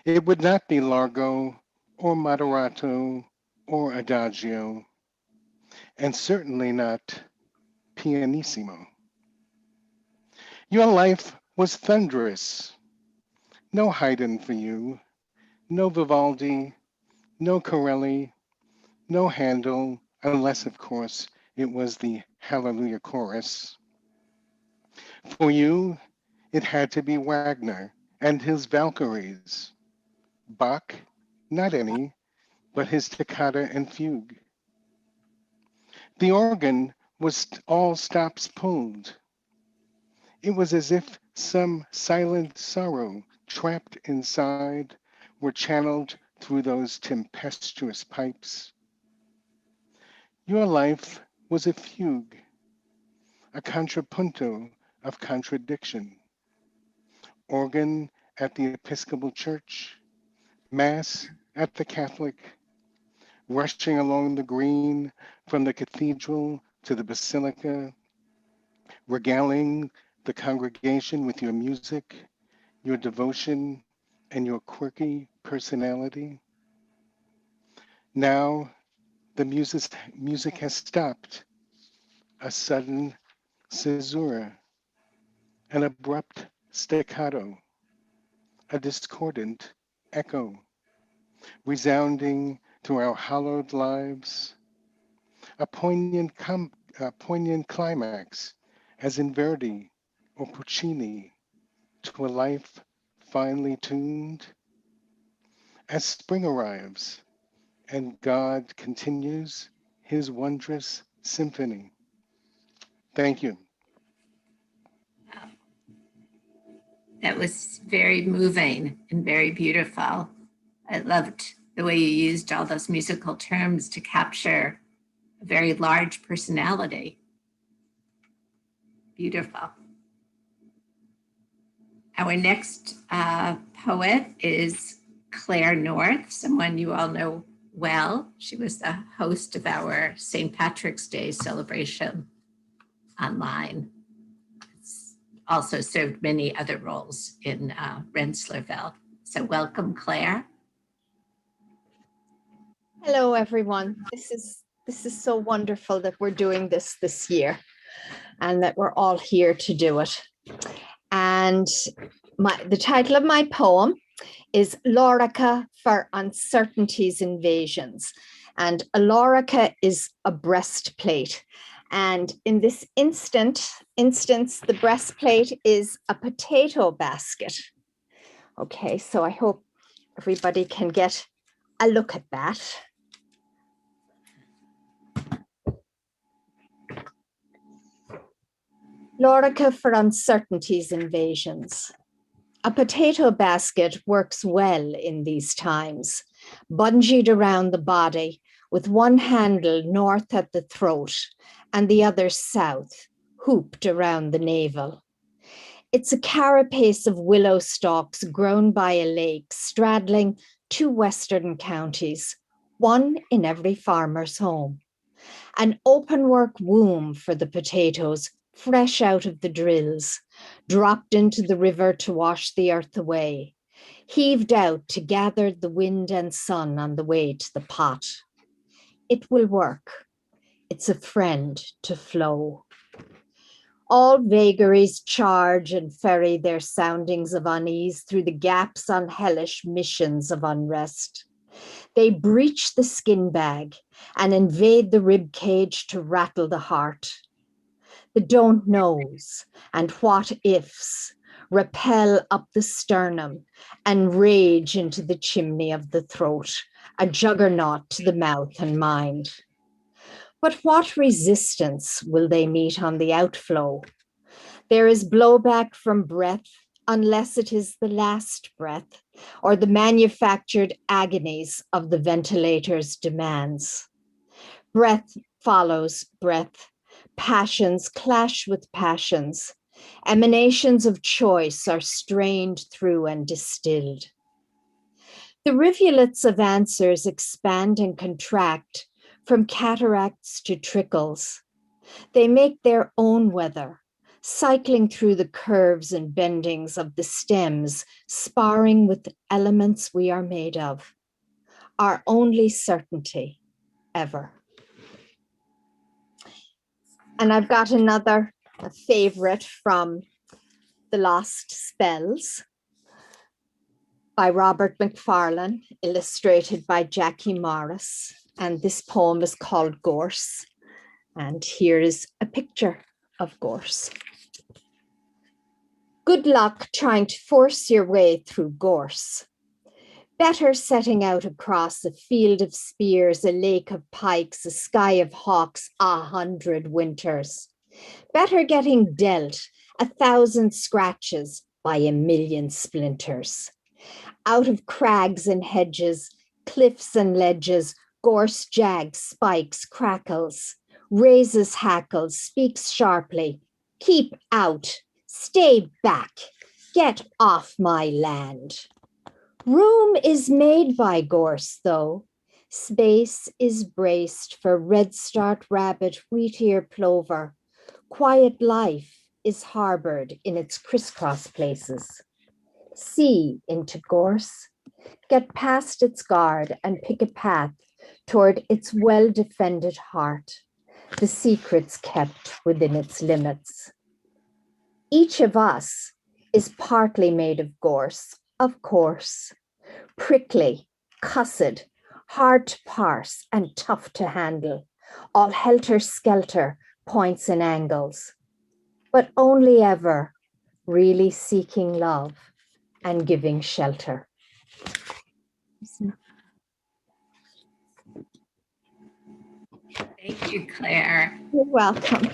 It would not be largo, or moderato, or adagio, and certainly not pianissimo. Your life was thunderous. No Haydn for you, no Vivaldi, no Corelli, no Handel, unless, of course, it was the Hallelujah Chorus. For you, it had to be Wagner and his Valkyries. Bach, not any, but his toccata and fugue. The organ was all stops pulled. It was as if some silent sorrow trapped inside were channeled through those tempestuous pipes. Your life was a fugue, a contrapunto of contradiction. Organ at the Episcopal Church, Mass at the Catholic, rushing along the green from the cathedral to the basilica, regaling the congregation with your music, your devotion, and your quirky personality. Now the music has stopped, a sudden caesura, an abrupt staccato, a discordant echo, resounding through our hollowed lives, a poignant climax, as in Verdi or Puccini, to a life finely tuned. As spring arrives and God continues his wondrous symphony. Thank you.
That was very moving and very beautiful. I loved the way you used all those musical terms to capture a very large personality. Beautiful. Our next poet is Claire North, someone you all know well. She was the host of our St. Patrick's Day celebration online. It's also served many other roles in Rensselaerville. So welcome, Claire.
Hello, everyone. This is so wonderful that we're doing this year and that we're all here to do it. And the title of my poem is Lorica for Uncertainties Invasions. And a is a breastplate. And in this instance, the breastplate is a potato basket. Okay, so I hope everybody can get a look at that. Lorica for Uncertainties Invasions. A potato basket works well in these times, bungeed around the body with one handle north at the throat and the other south, hooped around the navel. It's a carapace of willow stalks grown by a lake straddling two western counties, one in every farmer's home. An open work womb for the potatoes, fresh out of the drills, dropped into the river to wash the earth away, heaved out to gather the wind and sun on the way to the pot. It will work. It's a friend to flow. All vagaries charge and ferry their soundings of unease through the gaps on hellish missions of unrest. They breach the skin bag and invade the rib cage to rattle the heart. The don't knows and what ifs repel up the sternum and rage into the chimney of the throat, a juggernaut to the mouth and mind. But what resistance will they meet on the outflow? There is blowback from breath, unless it is the last breath or the manufactured agonies of the ventilator's demands. Breath follows breath. Passions clash with passions. Emanations of choice are strained through and distilled. The rivulets of answers expand and contract from cataracts to trickles. They make their own weather, cycling through the curves and bendings of the stems, sparring with the elements we are made of, our only certainty ever. And I've got another favorite from The Lost Spells by Robert Macfarlane, illustrated by Jackie Morris. And this poem is called Gorse. And here is a picture of gorse. Good luck trying to force your way through gorse. Better setting out across a field of spears, a lake of pikes, a sky of hawks, 100 winters. Better getting dealt 1,000 scratches by 1,000,000 splinters. Out of crags and hedges, cliffs and ledges, gorse jags, spikes, crackles, raises hackles, speaks sharply. Keep out, stay back, get off my land. Room is made by gorse, though. Space is braced for redstart rabbit, wheat-ear plover. Quiet life is harbored in its crisscross places. See into gorse, get past its guard and pick a path toward its well-defended heart, the secrets kept within its limits. Each of us is partly made of gorse, of course, prickly, cussed, hard to parse and tough to handle, all helter-skelter points and angles, but only ever really seeking love and giving shelter.
Thank you, Claire.
You're welcome.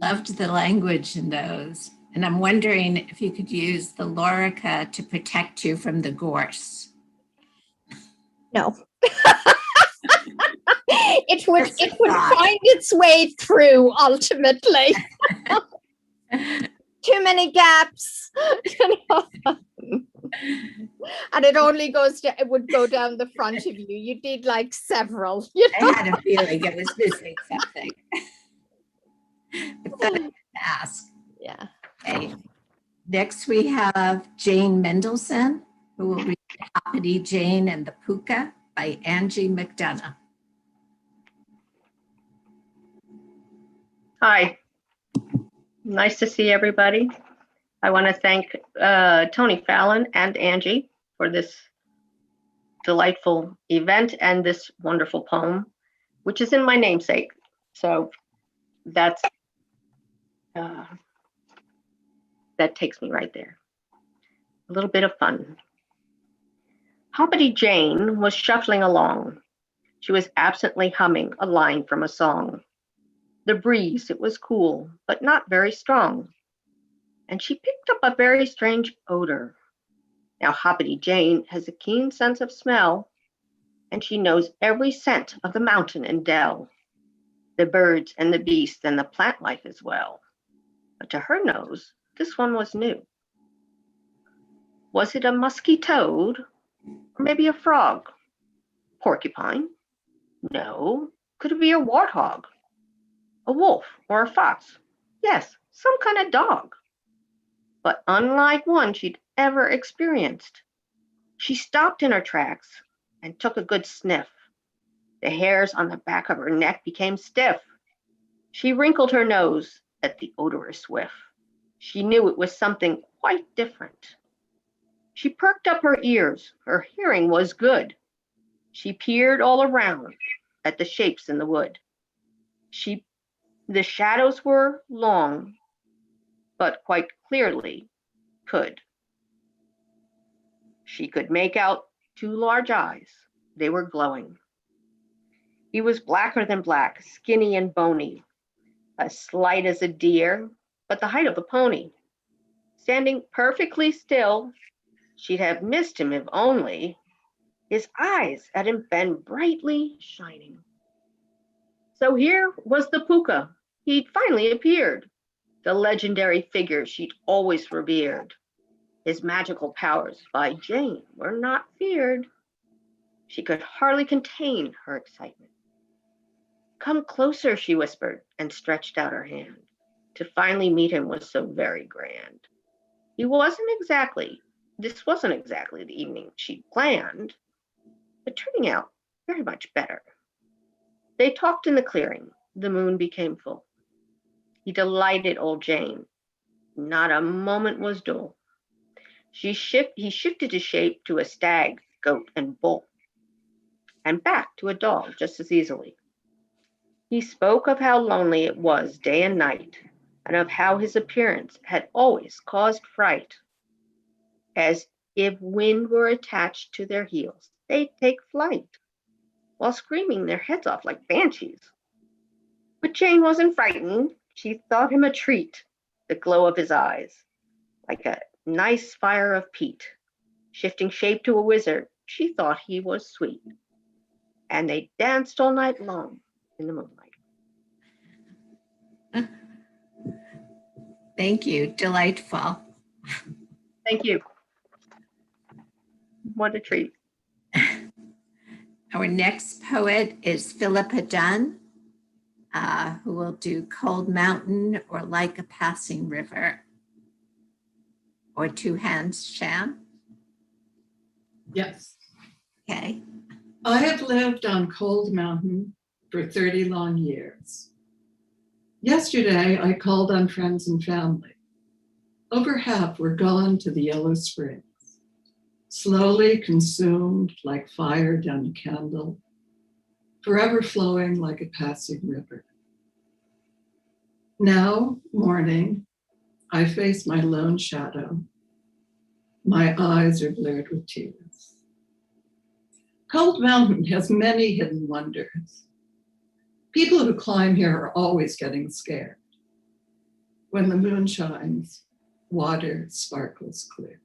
Loved the language in those. And I'm wondering if you could use the lorica to protect you from the gorse.
No. It would find its way through ultimately. Too many gaps. And it only it would go down the front of you. You did like several.
I had a feeling it was missing something. But then I didn't ask.
Yeah.
Okay. Next we have Jane Mendelson, who will read Hoppity Jane and the Puka by Angie McDonough.
Hi, nice to see everybody. I want to thank Tony Fallon and Angie for this delightful event and this wonderful poem, which is in my namesake. So that's that takes me right there. A little bit of fun. Hoppity Jane was shuffling along. She was absently humming a line from a song. The breeze, it was cool, but not very strong. And she picked up a very strange odor. Now, Hoppity Jane has a keen sense of smell, and she knows every scent of the mountain and dell, the birds and the beasts and the plant life as well. But to her nose, this one was new. Was it a musky toad? Or maybe a frog? Porcupine? No. Could it be a warthog? A wolf or a fox? Yes, some kind of dog. But unlike one she'd ever experienced. She stopped in her tracks and took a good sniff. The hairs on the back of her neck became stiff. She wrinkled her nose at the odorous whiff. She knew it was something quite different. She perked up her ears. Her hearing was good. She peered all around at the shapes in the wood. The shadows were long, but quite clearly she could make out two large eyes. They were glowing. He was blacker than black, skinny and bony, as slight as a deer, but the height of a pony. Standing perfectly still, she'd have missed him if only his eyes hadn't been brightly shining. So here was the Puka. He'd finally appeared, the legendary figure she'd always revered. His magical powers by Jane were not feared. She could hardly contain her excitement. Come closer, she whispered, and stretched out her hand. To finally meet him was so very grand. This wasn't exactly the evening she'd planned, but turning out very much better. They talked in the clearing. The moon became full. He delighted old Jane. Not a moment was dull. He shifted his shape to a stag, goat, and bull, and back to a dog just as easily. He spoke of how lonely it was day and night, and of how his appearance had always caused fright. As if wind were attached to their heels, they'd take flight, while screaming their heads off like banshees. But Jane wasn't frightened. She thought him a treat, the glow of his eyes, like a nice fire of peat. Shifting shape to a wizard, she thought he was sweet. And they danced all night long in the moonlight.
Thank you. Delightful.
Thank you. What a treat.
Our next poet is Philippa Dunne, who will do Cold Mountain or Like a Passing River, or Two Hands Sham.
Yes.
Okay.
I have lived on Cold Mountain for 30 long years. Yesterday, I called on friends and family. Over half were gone to the Yellow Springs, slowly consumed like fire down a candle, forever flowing like a passing river. Now, morning, I face my lone shadow. My eyes are blurred with tears. Cold Mountain has many hidden wonders. People who climb here are always getting scared. When the moon shines, water sparkles clear.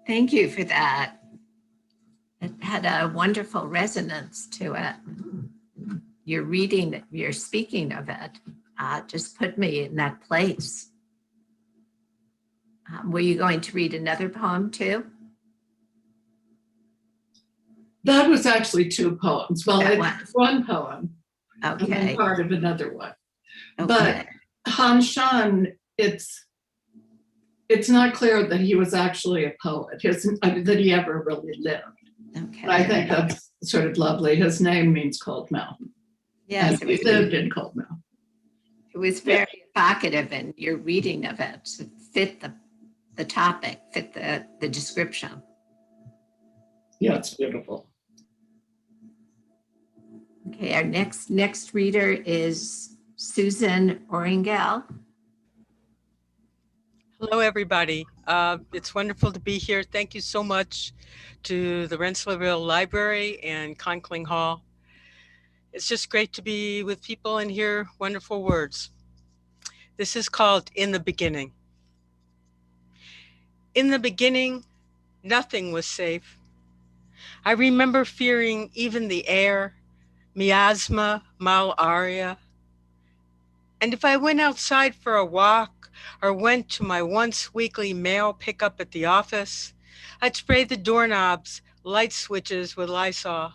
Thank you for that. It had a wonderful resonance to it. Your reading, your speaking of it, just put me in that place. Were you going to read another poem too?
That was actually two poems. Well, it's one poem,
okay,
and then part of another one.
Okay.
But Han Shan, it's not clear that he was actually a poet, that he ever really lived.
Okay.
But I think that's sort of lovely. His name means Cold Mountain.
Yes,
and he lived in Cold Mountain.
It was very evocative, and your reading of it fit the topic, fit the description.
Yeah, it's beautiful.
Okay, our next reader is Susan Oringel.
Hello, everybody. It's wonderful to be here. Thank you so much to the Rensselaerville Library and Conkling Hall. It's just great to be with people and hear wonderful words. This is called In the Beginning. In the beginning, nothing was safe. I remember fearing even the air, miasma, malaria. And if I went outside for a walk or went to my once weekly mail pickup at the office, I'd spray the doorknobs, light switches with Lysol.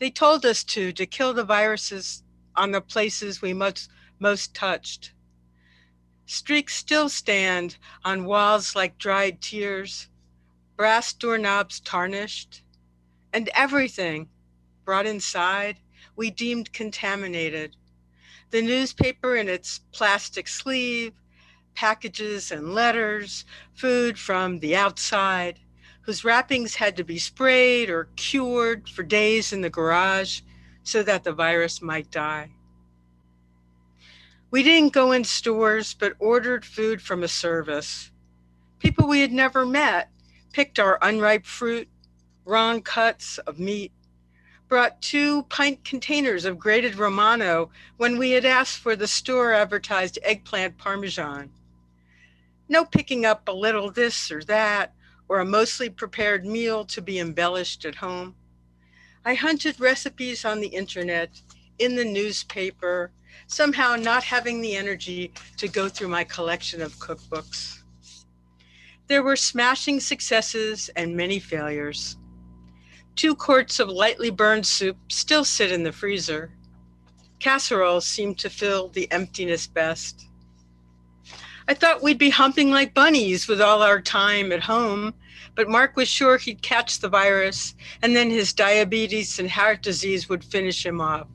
They told us to kill the viruses on the places we most touched. Streaks still stand on walls like dried tears, brass doorknobs tarnished, and everything brought inside we deemed contaminated. The newspaper in its plastic sleeve, packages and letters, food from the outside, whose wrappings had to be sprayed or cured for days in the garage so that the virus might die. We didn't go in stores, but ordered food from a service. People we had never met picked our unripe fruit, wrong cuts of meat, brought 2 pint containers of grated Romano when we had asked for the store-advertised eggplant Parmesan. No picking up a little this or that, or a mostly prepared meal to be embellished at home. I hunted recipes on the internet, in the newspaper, somehow not having the energy to go through my collection of cookbooks. There were smashing successes and many failures. 2 quarts of lightly burned soup still sit in the freezer. Casseroles seem to fill the emptiness best. I thought we'd be humping like bunnies with all our time at home, but Mark was sure he'd catch the virus, and then his diabetes and heart disease would finish him off.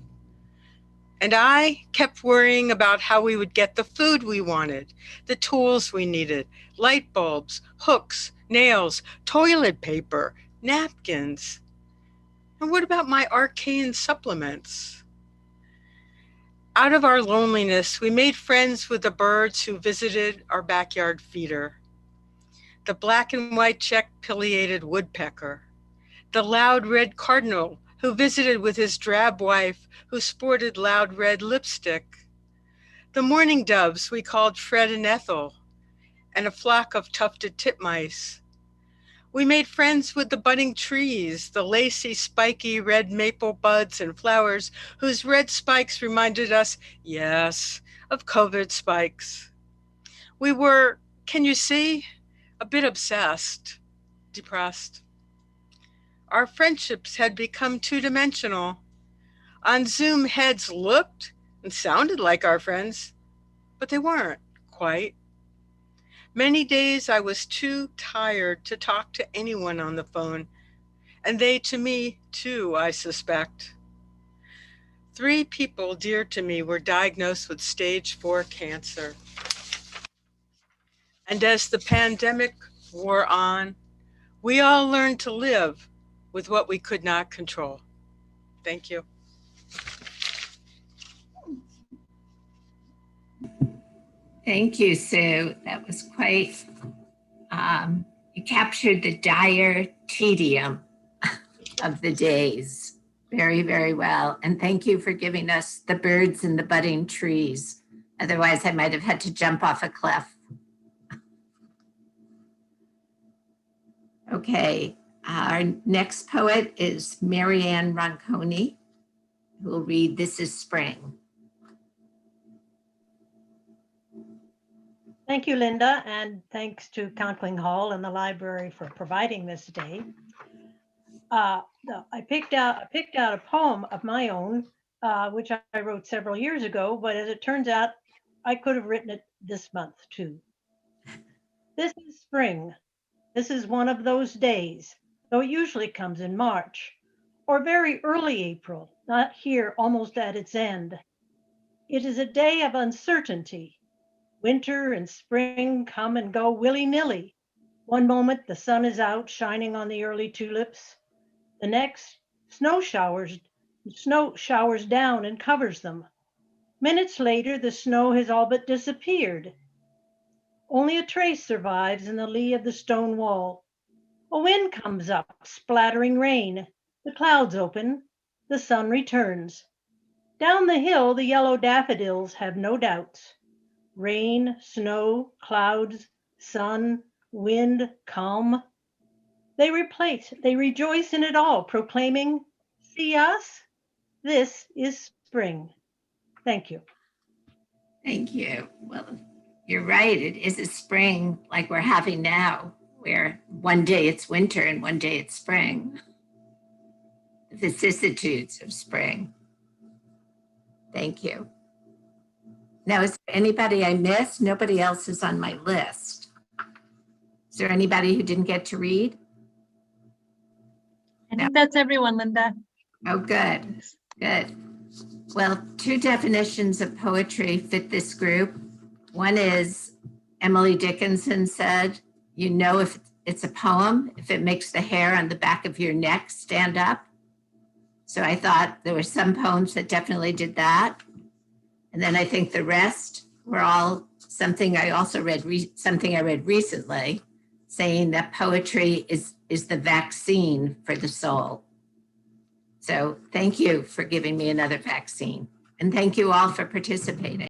And I kept worrying about how we would get the food we wanted, the tools we needed, light bulbs, hooks, nails, toilet paper, napkins. And what about my arcane supplements? Out of our loneliness, we made friends with the birds who visited our backyard feeder. The black and white check-pileated woodpecker, the loud red cardinal who visited with his drab wife who sported loud red lipstick, the mourning doves we called Fred and Ethel, and a flock of tufted titmice. We made friends with the budding trees, the lacy, spiky red maple buds and flowers whose red spikes reminded us, yes, of COVID spikes. We were, can you see, a bit obsessed, depressed. Our friendships had become 2-dimensional. On Zoom, heads looked, and sounded like our friends, but they weren't quite. Many days I was too tired to talk to anyone on the phone, and they to me too, I suspect. 3 people dear to me were diagnosed with stage 4 cancer. And as the pandemic wore on, we all learned to live with what we could not control. Thank you.
Thank you, Sue. That was quite, you captured the dire tedium of the days very, very well. And thank you for giving us the birds and the budding trees. Otherwise, I might have had to jump off a cliff. Okay, our next poet is Marianne Ronconi, who will read This is Spring.
Thank you, Linda, and thanks to Counseling Hall and the library for providing this day. I picked out a poem of my own, which I wrote several years ago, but as it turns out, I could have written it this month too. This is spring. This is one of those days, though it usually comes in March, or very early April, not here almost at its end. It is a day of uncertainty. Winter and spring come and go willy-nilly. One moment the sun is out shining on the early tulips. The next, snow showers down and covers them. Minutes later, the snow has all but disappeared. Only a trace survives in the lee of the stone wall. A wind comes up, splattering rain. The clouds open. The sun returns. Down the hill, the yellow daffodils have no doubts. Rain, snow, clouds, sun, wind, calm. They rejoice in it all, proclaiming, see us? This is spring. Thank you.
Thank you. Well, you're right. It is a spring like we're having now, where one day it's winter and one day it's spring. The vicissitudes of spring. Thank you. Now, is there anybody I missed? Nobody else is on my list. Is there anybody who didn't get to read?
I think that's everyone, Linda.
Oh, good, good. Well, 2 definitions of poetry fit this group. One is Emily Dickinson said, you know if it's a poem, if it makes the hair on the back of your neck stand up. So I thought there were some poems that definitely did that. And then I think the rest were all something I also read, something I read recently, saying that poetry is the vaccine for the soul. So thank you for giving me another vaccine. And thank you all for participating.